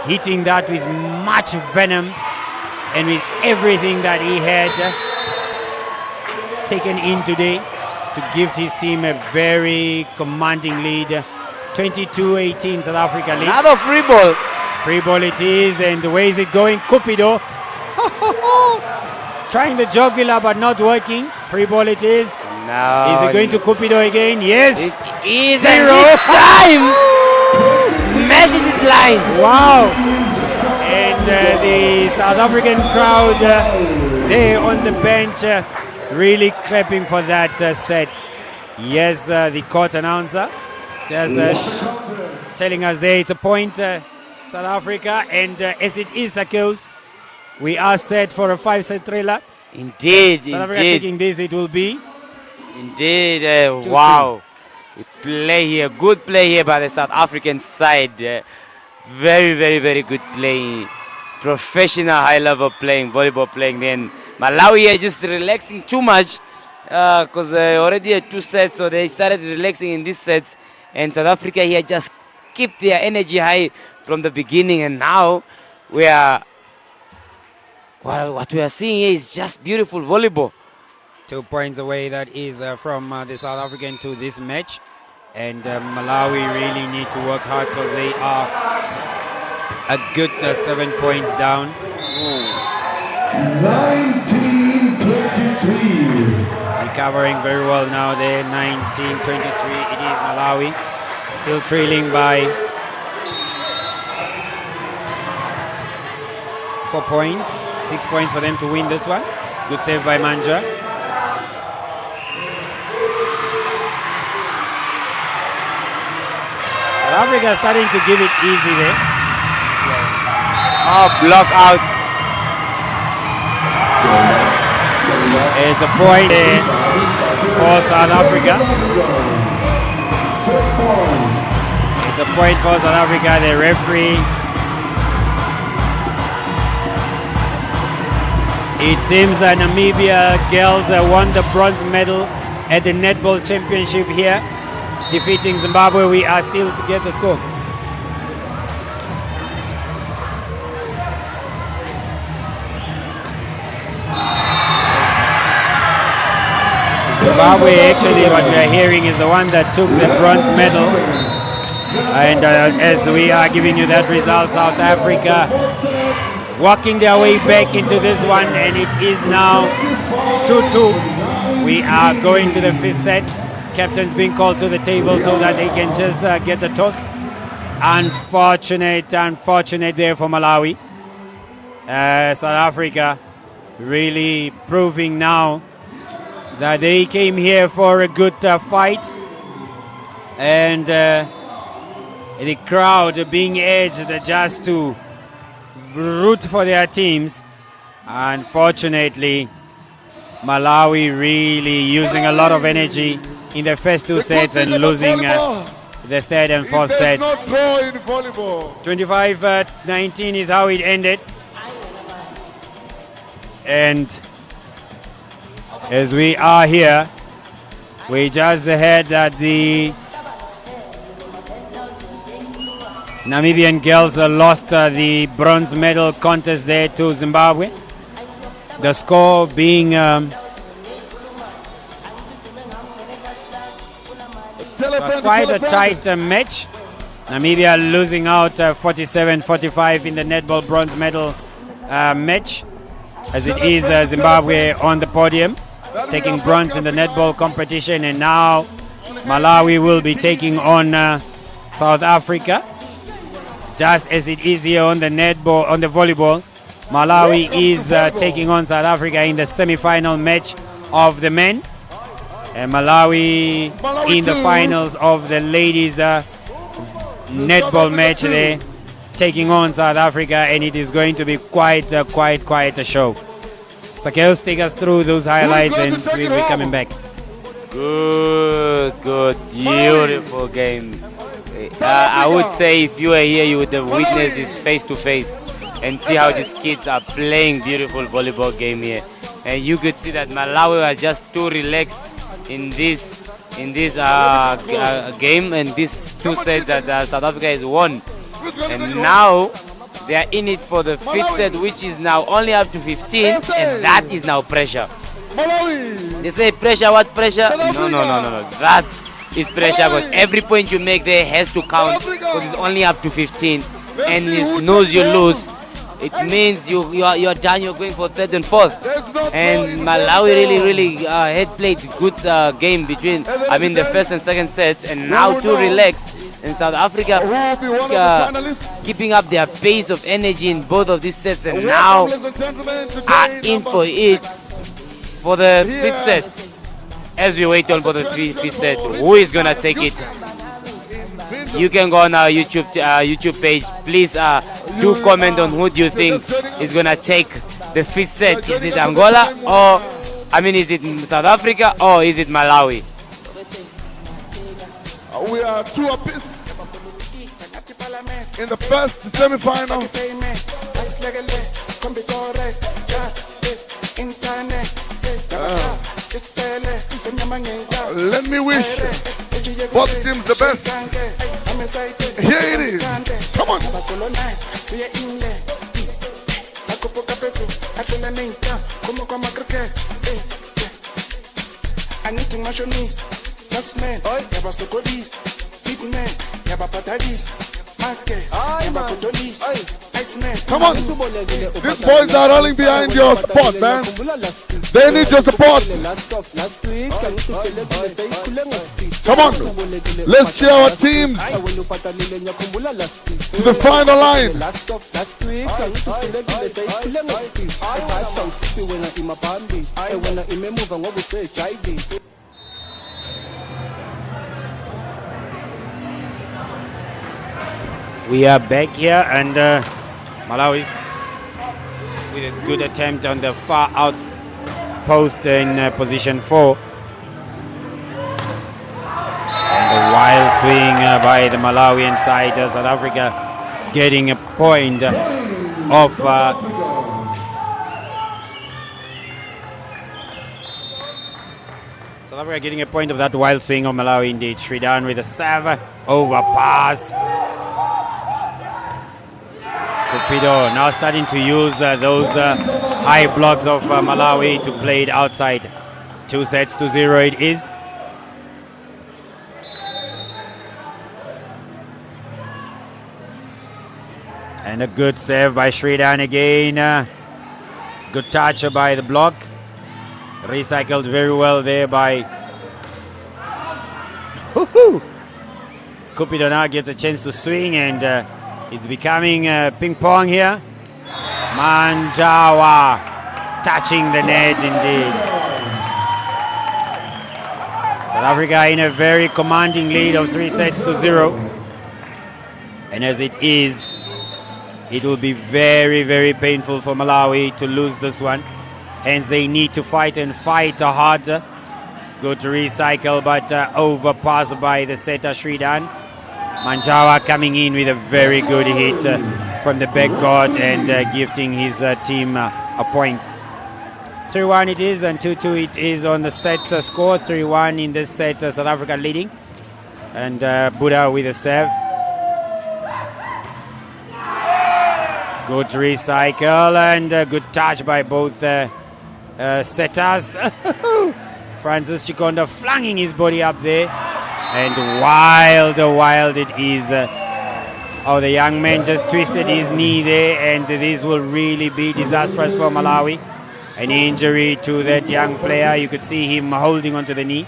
hitting that with much venom and with everything that he had taken in today to give his team a very commanding lead. 22-18 South Africa leads. Another free ball. Free ball it is, and where is it going? Cupido. Trying the jugular but not working. Free ball it is. Now Is it going to Cupido again? Yes. It is, Zero. and this time smashes it line. Wow. And the South African crowd there on the bench really clapping for that set. Yes, the court announcer just telling us there it's a point, South Africa. And as it is, Sakeus, we are set for a 5-set thriller. Indeed, South Africa indeed. taking this, it will be. Indeed, wow. Good play here by the South African side. Very, very, very good play. Professional, high-level playing, volleyball playing. Then Malawi are just relaxing too much because they already had 2 sets, so they started relaxing in these sets. And South Africa here just keep their energy high from the beginning. And now we are, what we are seeing here is just beautiful volleyball. 2 points away, that is from the South African to this match. And Malawi really need to work hard because they are a good 7 points down. 19-23. Recovering very well now there, 19-23. It is Malawi. Still trailing by 4 points. 6 points for them to win this one. Good save by Manja. South Africa starting to give it easy there. Oh, block out. It's a point there for South Africa. It's a point for South Africa. The referee. It seems that Namibia girls won the bronze medal at the netball championship here, defeating Zimbabwe. We are still to get the score. Zimbabwe, actually, what we are hearing is the one that took the bronze medal. And as we are giving you that result, South Africa walking their way back into this one, and it is now 2-2. We are going to the fifth set. Captain's being called to the table so that they can just get the toss. Unfortunate there for Malawi. South Africa really proving now that they came here for a good fight, and the crowd being urged just to root for their teams. Unfortunately, Malawi really using a lot of energy in the first two sets and losing the third and fourth sets. 25-19 is how it ended. And as we are here, we just heard that the Namibian girls lost the bronze medal contest there to Zimbabwe. The score being was quite a tight match. Namibia losing out 47-45 in the netball bronze medal match, as it is Zimbabwe on the podium taking bronze in the netball competition, and now Malawi will be taking on South Africa. Just as it is here on the netball, on the volleyball, Malawi is taking on South Africa in the semi-final match of the men, and Malawi in the finals of the ladies netball match there, taking on South Africa, and it is going to be quite a show. Sakeos, take us through those highlights and we'll be coming back. Good, beautiful game. I would say if you were here, you would have witnessed this face to face and see how these kids are playing beautiful volleyball game here. And you could see that Malawi was just too relaxed in this game, and these two sets that South Africa has won. And now they are in it for the fifth set, which is now only up to 15, and that is now pressure. They say pressure, what pressure? No. That is pressure, because every point you make there has to count, because it's only up to 15, and it's lose you lose. It means you're done, you're going for third and fourth. And Malawi really had played good game between, the first and second sets, and now too relaxed. And South Africa keeping up their pace of energy in both of these sets, and now are in for it for the fifth set. As we wait on for the fifth set, who is gonna take it? You can go on our YouTube page. Please do comment on who do you think is gonna take the fifth set. Is it Angola, or is it South Africa, or is it Malawi? We are two apiece in the first semi-final. Let me wish both teams the best. Here it is. Come on. I need to measure knees. Taxman, yaba sokodis, fitman, yaba patadis, markets, yaba potolis, iceman. Come on, these boys are rolling behind your spot, man. They need your support. Come on, let's cheer our teams to the final line. We are back here, and Malawi with a good attempt on the far out post in position 4. And the wild swing by the Malawian side. South Africa getting a point of South Africa getting a point of that wild swing of Malawi indeed. Shridan with a serve over pass. Cupido now starting to use those high blocks of Malawi to play it outside. 2-0 it is. And a good save by Sridan again. Good touch by the block. Recycled very well there by Cupido. Now gets a chance to swing, and it's becoming ping pong here. Manjawa touching the net indeed. South Africa in a very commanding lead of 3-0. And as it is, it will be very, very painful for Malawi to lose this one. Hence they need to fight and fight harder. Good recycle, but overpass by the setter Sridan. Manjawa coming in with a very good hit from the backcourt and gifting his team a point. 3-1 it is, and 2-2 it is on the set score. 3-1 in this set, South Africa leading. And Buddha with a serve. Good recycle and a good touch by both setters. Francis Chikonda flinging his body up there. And wild it is. Oh, the young man just twisted his knee there, and this will really be disastrous for Malawi. An injury to that young player. You could see him holding onto the knee.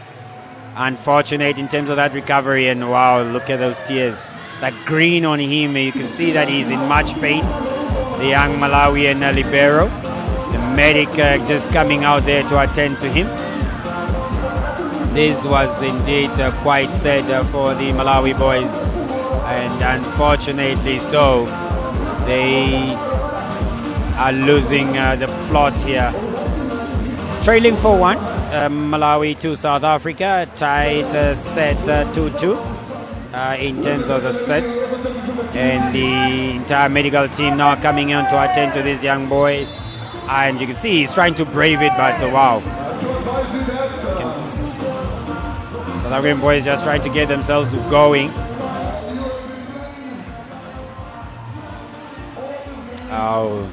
Unfortunate in terms of that recovery, and wow, look at those tears. That green on him, you can see that he's in much pain. The young Malawian libero. The medic just coming out there to attend to him. This was indeed quite sad for the Malawi boys, and unfortunately so, they are losing the plot here. Trailing 4-1, Malawi to South Africa, tied set 2-2 in terms of the sets, and the entire medical team now coming on to attend to this young boy, and you can see he's trying to brave it, but wow. South African boys just trying to get themselves going. Oh,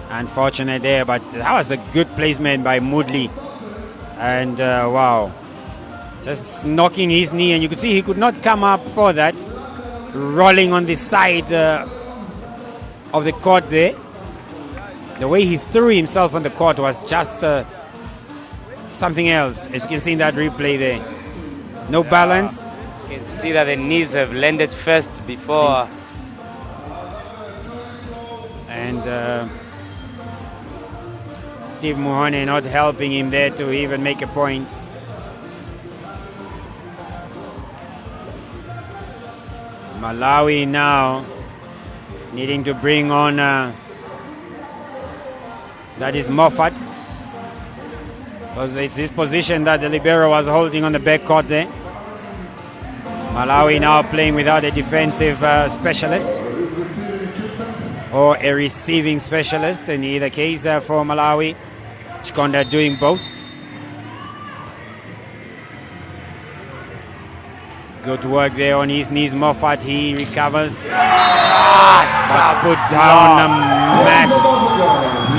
unfortunate there, but that was a good placement by Moodley. And wow, just knocking his knee, and you could see he could not come up for that. Rolling on the side of the court there. The way he threw himself on the court was just something else, as you can see in that replay there. No balance. You can see that the knees have landed first before. And Steve Muhone not helping him there to even make a point. Malawi now needing to bring on that is Moffat, because it's his position that the libero was holding on the backcourt there. Malawi now playing without a defensive specialist or a receiving specialist, in either case for Malawi. Chikonda doing both. Good work there on his knees. Moffat, he recovers. But put down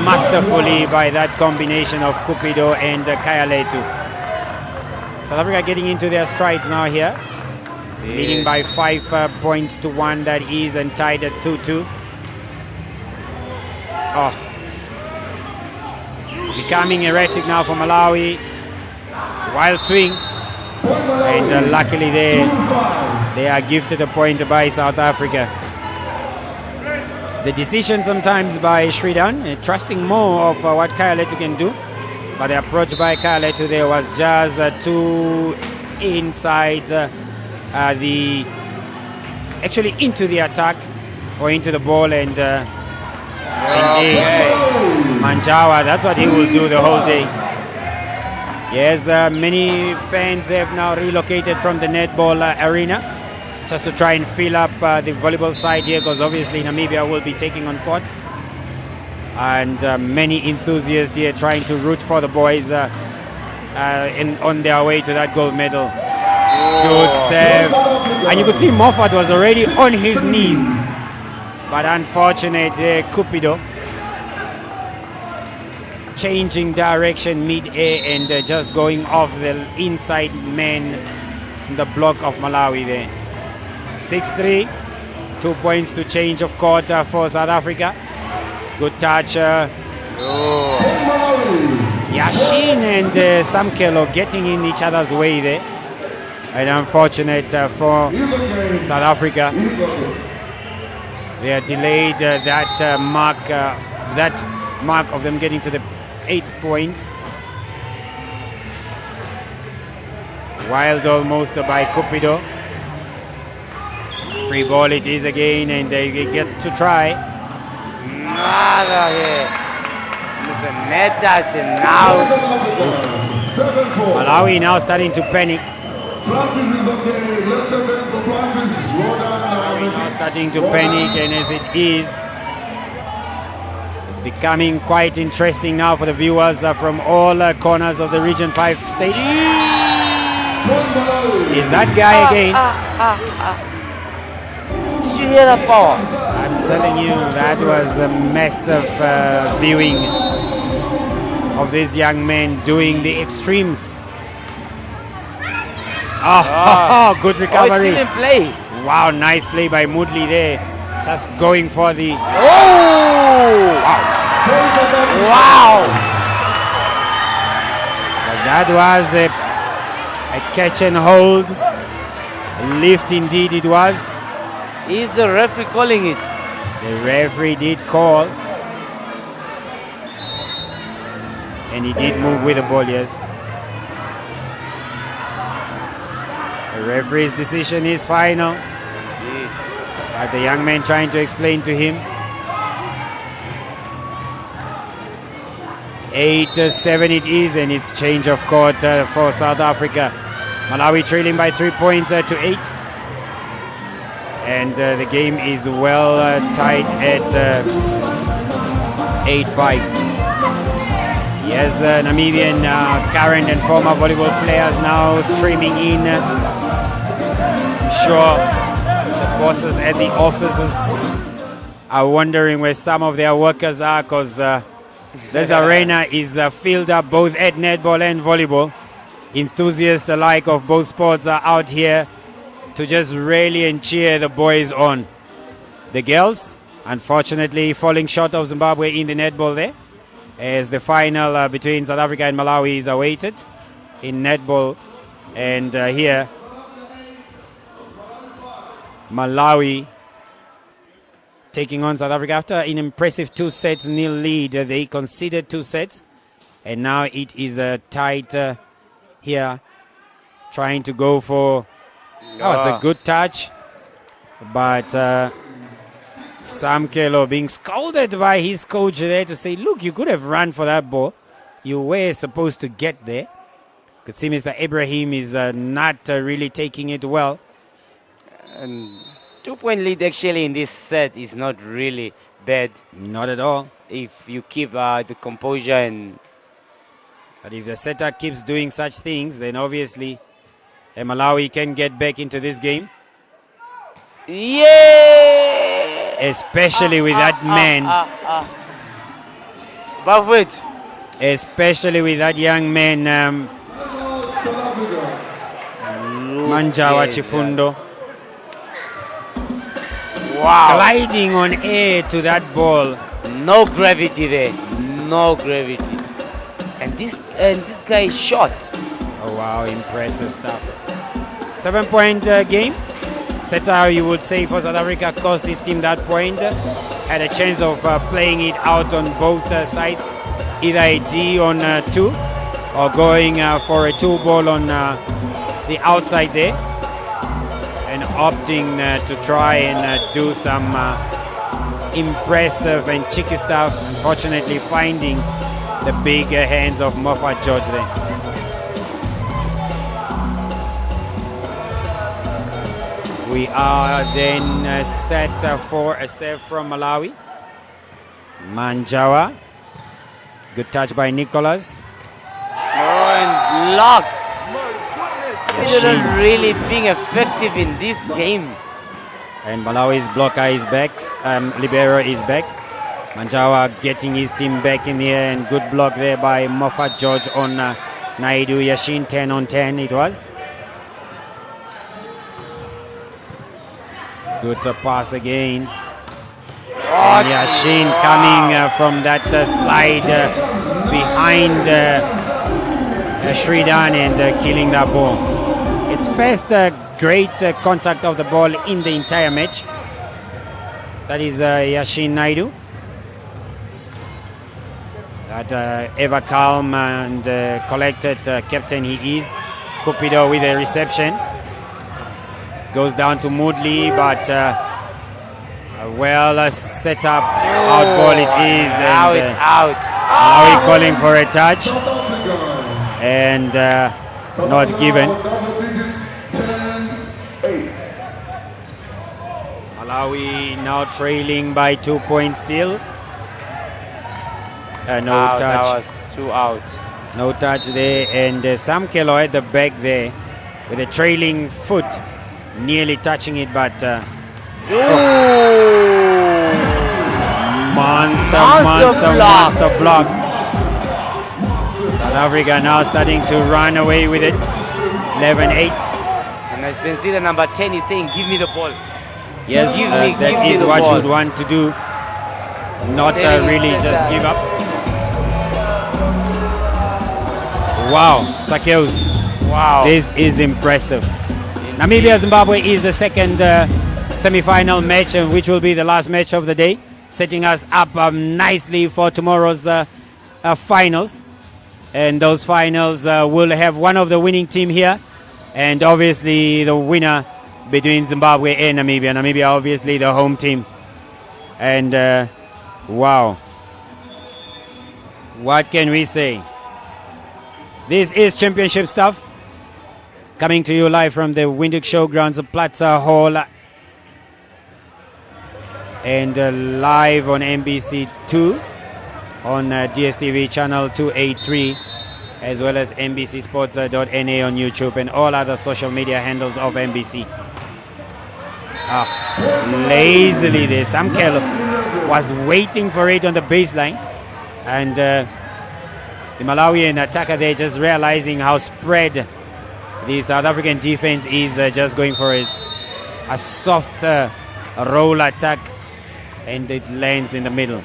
masterfully by that combination of Cupido and Kayaletu. South Africa getting into their strides now here. Yeah. Leading by 5 points to 1, that is, and tied at 2-2. Oh. It's becoming erratic now for Malawi. Wild swing. And luckily they are gifted a point by South Africa. The decision sometimes by Sridan, trusting more of what Kayaletu can do. But the approach by Kayaletu there was just too inside actually into the attack or into the ball, and indeed Manjawa, that's what he will do the whole day. Yes, many fans have now relocated from the netball arena just to try and fill up the volleyball side here, because obviously Namibia will be taking on court. And many enthusiasts here trying to root for the boys on their way to that gold medal. Good save. And you could see Moffat was already on his knees. But unfortunate, Cupido changing direction mid-air and just going off the inside man in the block of Malawi there. 6-3, 2 points to change of court for South Africa. Good touch. Yashin and Samkelo getting in each other's way there. And unfortunate for South Africa. They are delayed that mark of them getting to the 8th point. Wild almost by Cupido. Free ball it is again, and they get to try. Nada here. It's a net touch, and now Malawi now starting to panic. Now starting to panic, and as it is, it's becoming quite interesting now for the viewers from all corners of the Region 5 states. Is that guy again? Did you hear that power? I'm telling you, that was a massive viewing of this young man doing the extremes. Good recovery. It didn't play. Wow, nice play by Moodley there. Just going for the... Wow! But that was a catch and hold. A lift indeed it was. Is the referee calling it? The referee did call. And he did move with the ball, yes. The referee's decision is final. But the young man trying to explain to him. 8-7 it is, and it's change of court for South Africa. Malawi trailing by 3 points to 8. And the game is well tight at 8-5. Yes, Namibian current and former volleyball players now streaming in. I'm sure the bosses at the offices are wondering where some of their workers are, because this arena is filled up both at netball and volleyball. Enthusiasts alike of both sports are out here to just rally and cheer the boys on. The girls, unfortunately, falling short of Zimbabwe in the netball there, as the final between South Africa and Malawi is awaited in netball. And here, Malawi taking on South Africa after an impressive 2-0 lead. They conceded 2 sets, and now it is tight here, trying to go for... That was a good touch, but Samkelo being scolded by his coach there to say, look, you could have run for that ball. You were supposed to get there. Could see Mr. Ibrahim is not really taking it well. 2-point lead actually in this set is not really bad. Not at all. If you keep the composure But if the setter keeps doing such things, then obviously Malawi can get back into this game. Yeah! Especially with that man. But wait. Especially with that young man, Manjawa Chifundo. Wow. Gliding on air to that ball. No gravity there. No gravity. And this guy is short. Oh wow, impressive stuff. 7-point game. Setter, you would say, for South Africa cost this team that point. Had a chance of playing it out on both sides. Either a D on 2 or going for a 2 ball on the outside there. And opting to try and do some impressive and cheeky stuff. Unfortunately, finding the big hands of Moffat George there. We are then set for a serve from Malawi. Manjawa. Good touch by Nicholas. Oh, and locked. Not really being effective in this game. And Malawi's blocker is back. Libero is back. Manjawa getting his team back in here, and good block there by Moffat George on Naidu Yashin. 10 on 10 it was. Good pass again. And Yashin coming from that slide behind Shridan and killing that ball. His first great contact of the ball in the entire match. That is Yashin Naidu. That ever calm and collected captain he is. Cupido with a reception. Goes down to Moodley, but a well set up out ball it is. Now And it's out. Malawi calling for a touch. And not given. Malawi now trailing by 2 points still. No Out, touch. that was 2 out. No touch there. And Sam Kelo at the back there with a trailing foot. Nearly touching it, but monster block. South Africa now starting to run away with it. 11-8. And as you can see, the number 10 is saying, give me the ball. Yes, Give that me is the what ball. you'd want to do. Not Telling really center. just give up. Wow, Sakeus. Wow. This is impressive. Namibia Zimbabwe is the second semi-final match, which will be the last match of the day, setting us up nicely for tomorrow's finals. And those finals will have one of the winning team here, and obviously the winner between Zimbabwe and Namibia. Namibia obviously the home team. And wow, what can we say? This is championship stuff. Coming to you live from the Windhoek Showgrounds Plaza Hall, and live on NBC2 on DSTV channel 283, as well as NBCSports.na on YouTube and all other social media handles of NBC. Lazily there, Sam Kello was waiting for it on the baseline, and the Malawian attacker there just realizing how spread the South African defense is, just going for a soft roll attack, and it lands in the middle.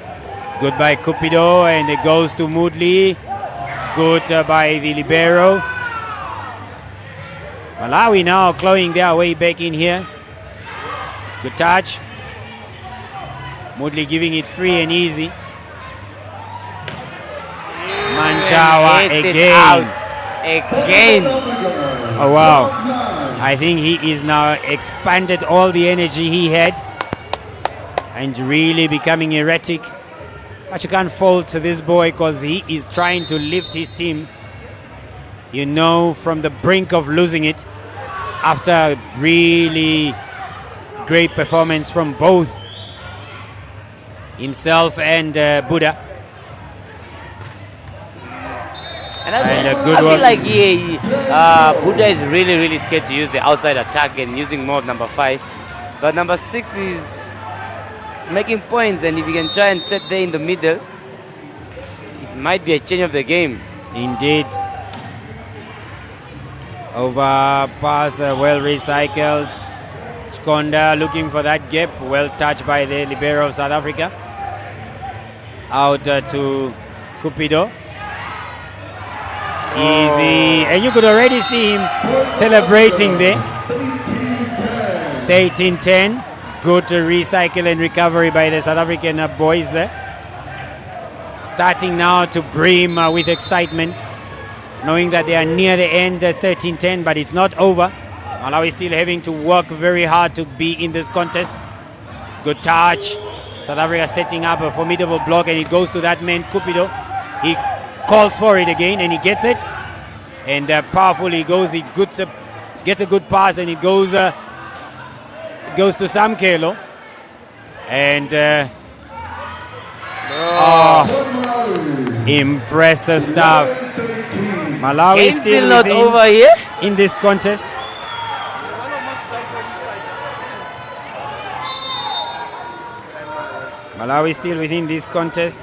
Good by Cupido, and it goes to Moodley. Good by the libero. Malawi now clawing their way back in here. Good touch. Moodley giving it free and easy. Manjawa Yes, it's again. out. Again. Oh wow, I think he is now expanded all the energy he had and really becoming erratic. But you can't fault this boy, because he is trying to lift his team, you know, from the brink of losing it after a really great performance from both himself and Buddha. And And a good I feel work. like Buddha is really scared to use the outside attack and using more of number 5. But number 6 is making points, and if you can try and set there in the middle, it might be a change of the game. Indeed. Over pass, well recycled. Skonda looking for that gap, well touched by the libero of South Africa. Out to Cupido. Easy, and you could already see him celebrating there. 13-10. Good recycle and recovery by the South African boys there. Starting now to brim with excitement, knowing that they are near the end, 13-10, but it's not over. Malawi still having to work very hard to be in this contest. Good touch. South Africa setting up a formidable block, and it goes to that man, Cupido. He calls for it again, and he gets it. And powerful he goes. He gets a good pass, and it goes to Sam Kelo. And impressive stuff. Malawi Game's still still not within over here. in this contest. Malawi still within this contest.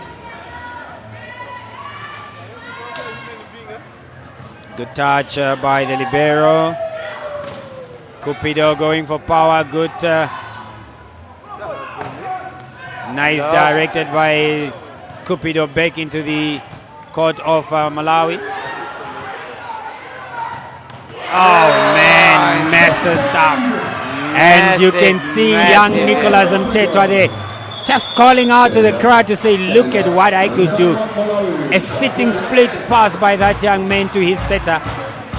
Good touch by the libero. Cupido going for power. Good. Nice directed by Cupido back into the court of Malawi. Oh man, massive stuff. And you can see young Nicholas Mtetwa there just calling out to the crowd to say, look at what I could do. A sitting split pass by that young man to his setter.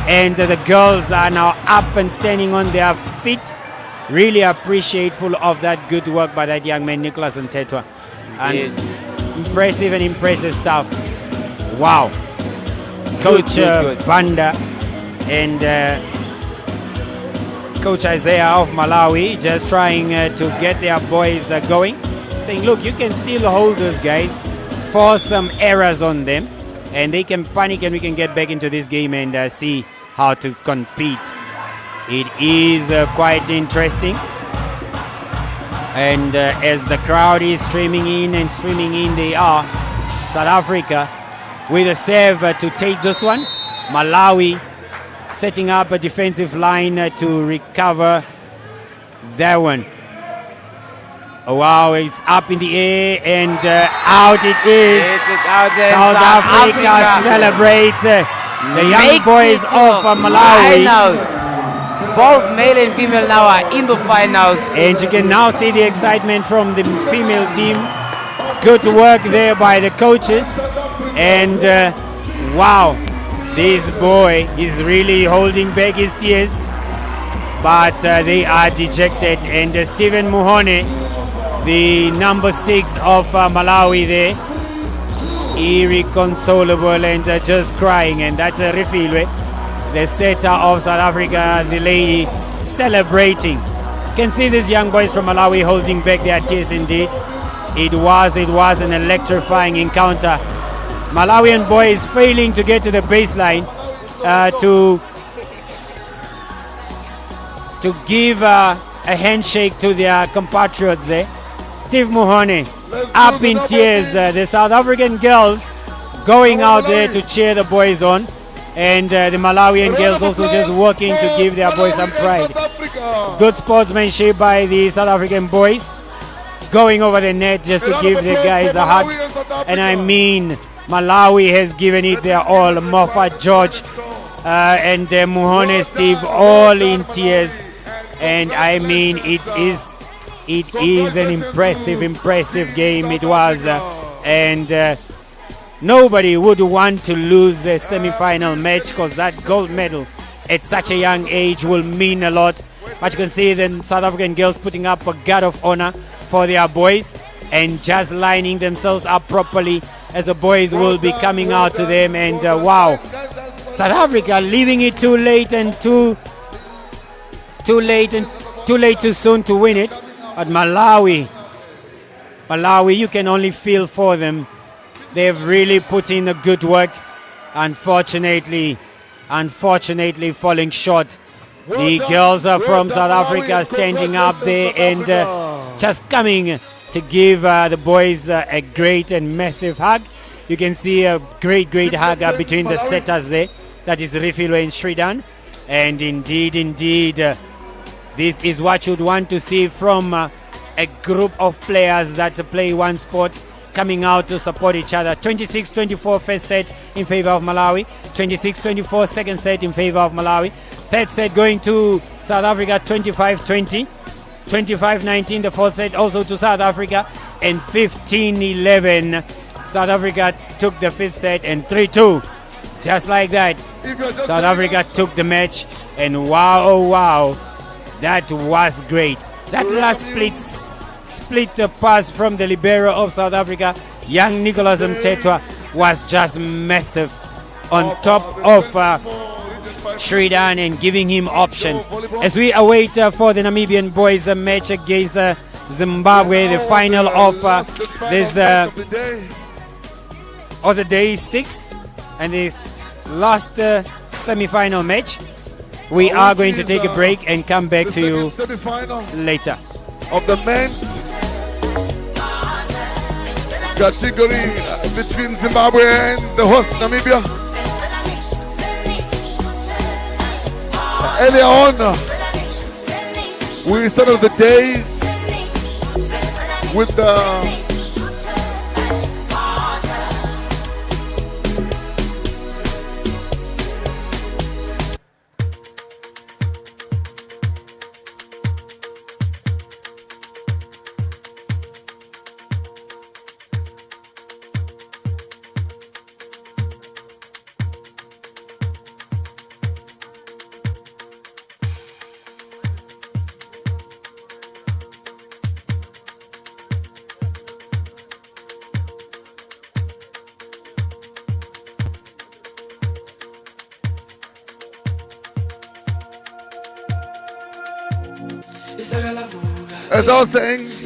And the girls are now up and standing on their feet. Really appreciateful of that good work by that young man, Nicholas Mtetwa. And impressive stuff. Wow. Coach Banda and Coach Isaiah of Malawi just trying to get their boys going. Saying, look, you can still hold those guys, force some errors on them, and they can panic and we can get back into this game and see how to compete. It is quite interesting. And as the crowd is streaming in, they are. South Africa with a serve to take this one. Malawi setting up a defensive line to recover that one. Oh, wow, it's up in the air and out it is. South Africa celebrates the young boys of Malawi. Both male and female now are in the finals. And you can now see the excitement from the female team. Good work there by the coaches. And wow, this boy is really holding back his tears. But they are dejected. And Stephen Muhone, the number 6 of Malawi there, irreconsolable and just crying. And that's a Refilwe, the setter of South Africa, the lady celebrating. Can see these young boys from Malawi holding back their tears indeed. It was an electrifying encounter. Malawian boys failing to get to the baseline to give a handshake to their compatriots there. Steve Muhone up in tears. The South African girls going out there to cheer the boys on. And the Malawian girls also just working to give their boys some pride. Good sportsmanship by the South African boys. Going over the net just to give the guys a hug. And I mean, Malawi has given it their all. Moffat, George, and Muhone, Steve, all in tears. And I mean, it is an impressive game it was. And nobody would want to lose a semi-final match because that gold medal at such a young age will mean a lot. But you can see the South African girls putting up a guard of honor for their boys and just lining themselves up properly as the boys will be coming out to them. And wow, South Africa leaving it too late too soon to win it. But Malawi, you can only feel for them. They've really put in a good work. Unfortunately falling short. The girls are from South Africa standing up there and just coming to give the boys a great and massive hug. You can see a great hug between the setters there. That is Refilwe and Shridan. And indeed, this is what you'd want to see from a group of players that play one sport, coming out to support each other. 26-24 first set in favor of Malawi. 26-24 second set in favor of Malawi. Third set going to South Africa, 25-20. 25-19 the fourth set also to South Africa. And 15-11 South Africa took the fifth set and 3-2. Just like that, South Africa took the match. And wow, that was great. That last split the pass from the libero of South Africa, young Nicholas Mtetwa, was just massive on top of Shridan and giving him option. As we await for the Namibian boys match against Zimbabwe, the final of this other day 6 and the last semi-final match. We are going to take a break and come back to you later. Of the men's category between Zimbabwe and the host Namibia. Earlier on, we started the day with the as I was saying,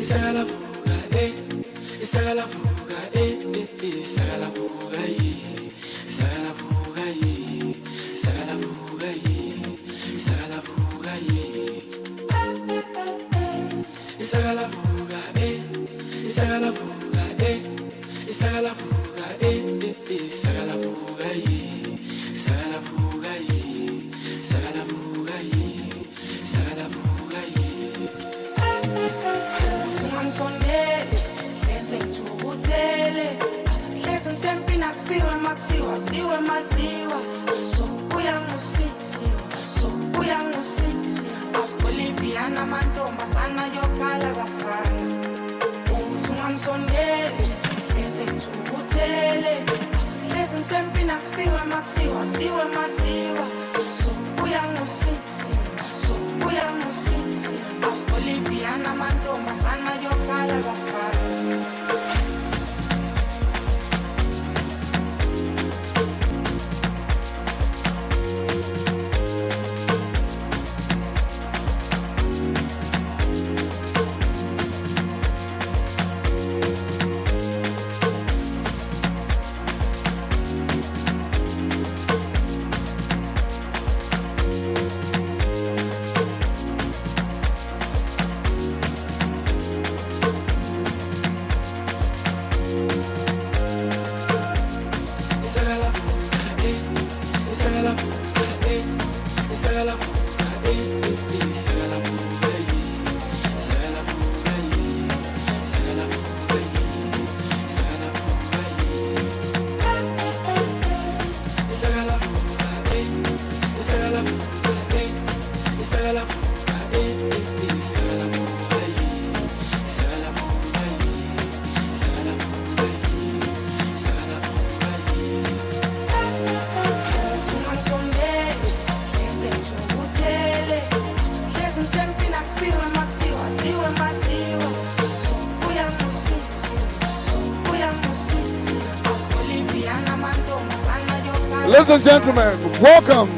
ladies and gentlemen, welcome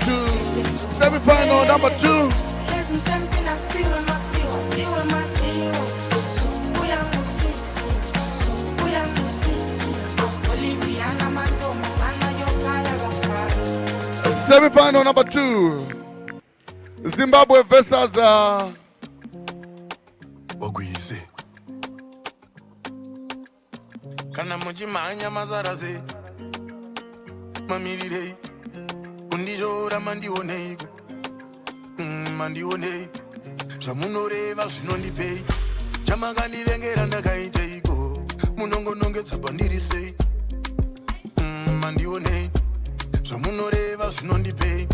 to semi-final number 2. Semi-final number 2. Zimbabwe versus Kana mujimanya mazaraze mamirire undijora mandione mandione zvamunoreva zvinondipei chamangandivengera ndakaiteiko munongonongetsa pandiri sei mandione zvamunoreva zvinondipei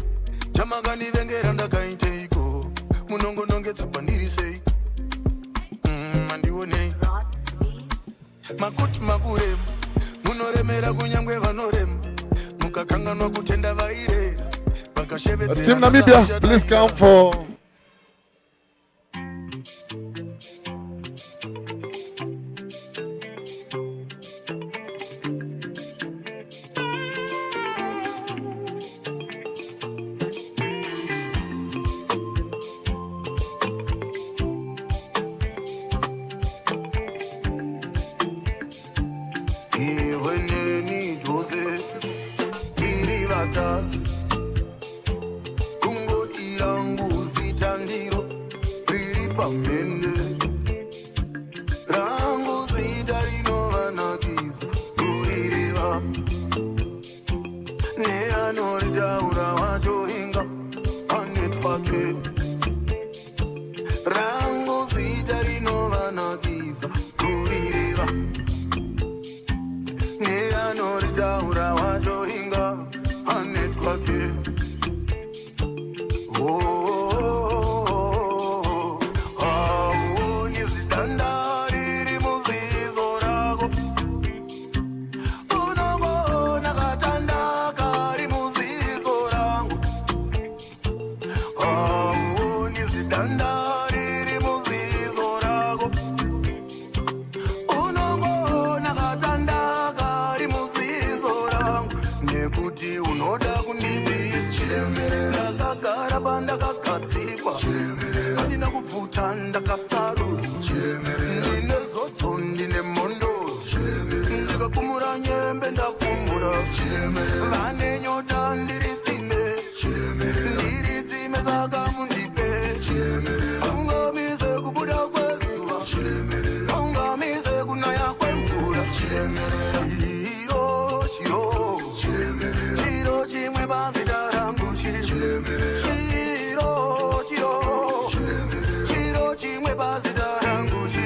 chamangandivengera ndakaiteiko munongonongetsa pandiri sei mandione makuti makuremu munoremera kunyangwe vanorema mukakanganwa kutenda vairera vakashevedzera. Team Namibia, please come for rangu neanoritaura wacho inga anetwake rangu zita rinovanakidza kurireva neanoritaura wacho inga anetwake auni zidanda riri muzizo rako unongona katanda kari muzizo rangu auni zidanda riri muzizo rako unongona katanda kari muzizo rangu nekuti unoda kundibisa ndakagara pandakagadzikwa handina kubvuta ndakasarudzwa ndine zodzo ndine mondo ndikakumura nyembe ndakumura vane nyota ndiri tsime saka mundipe ungamise kubuda kwezuva ungamise kunaya kwemvura chiro chimwe pazita rangu chiro chimwe pazita rangu chiro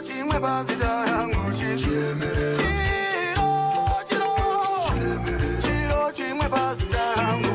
chimwe pazita rangu chiro chimwe pazita rangu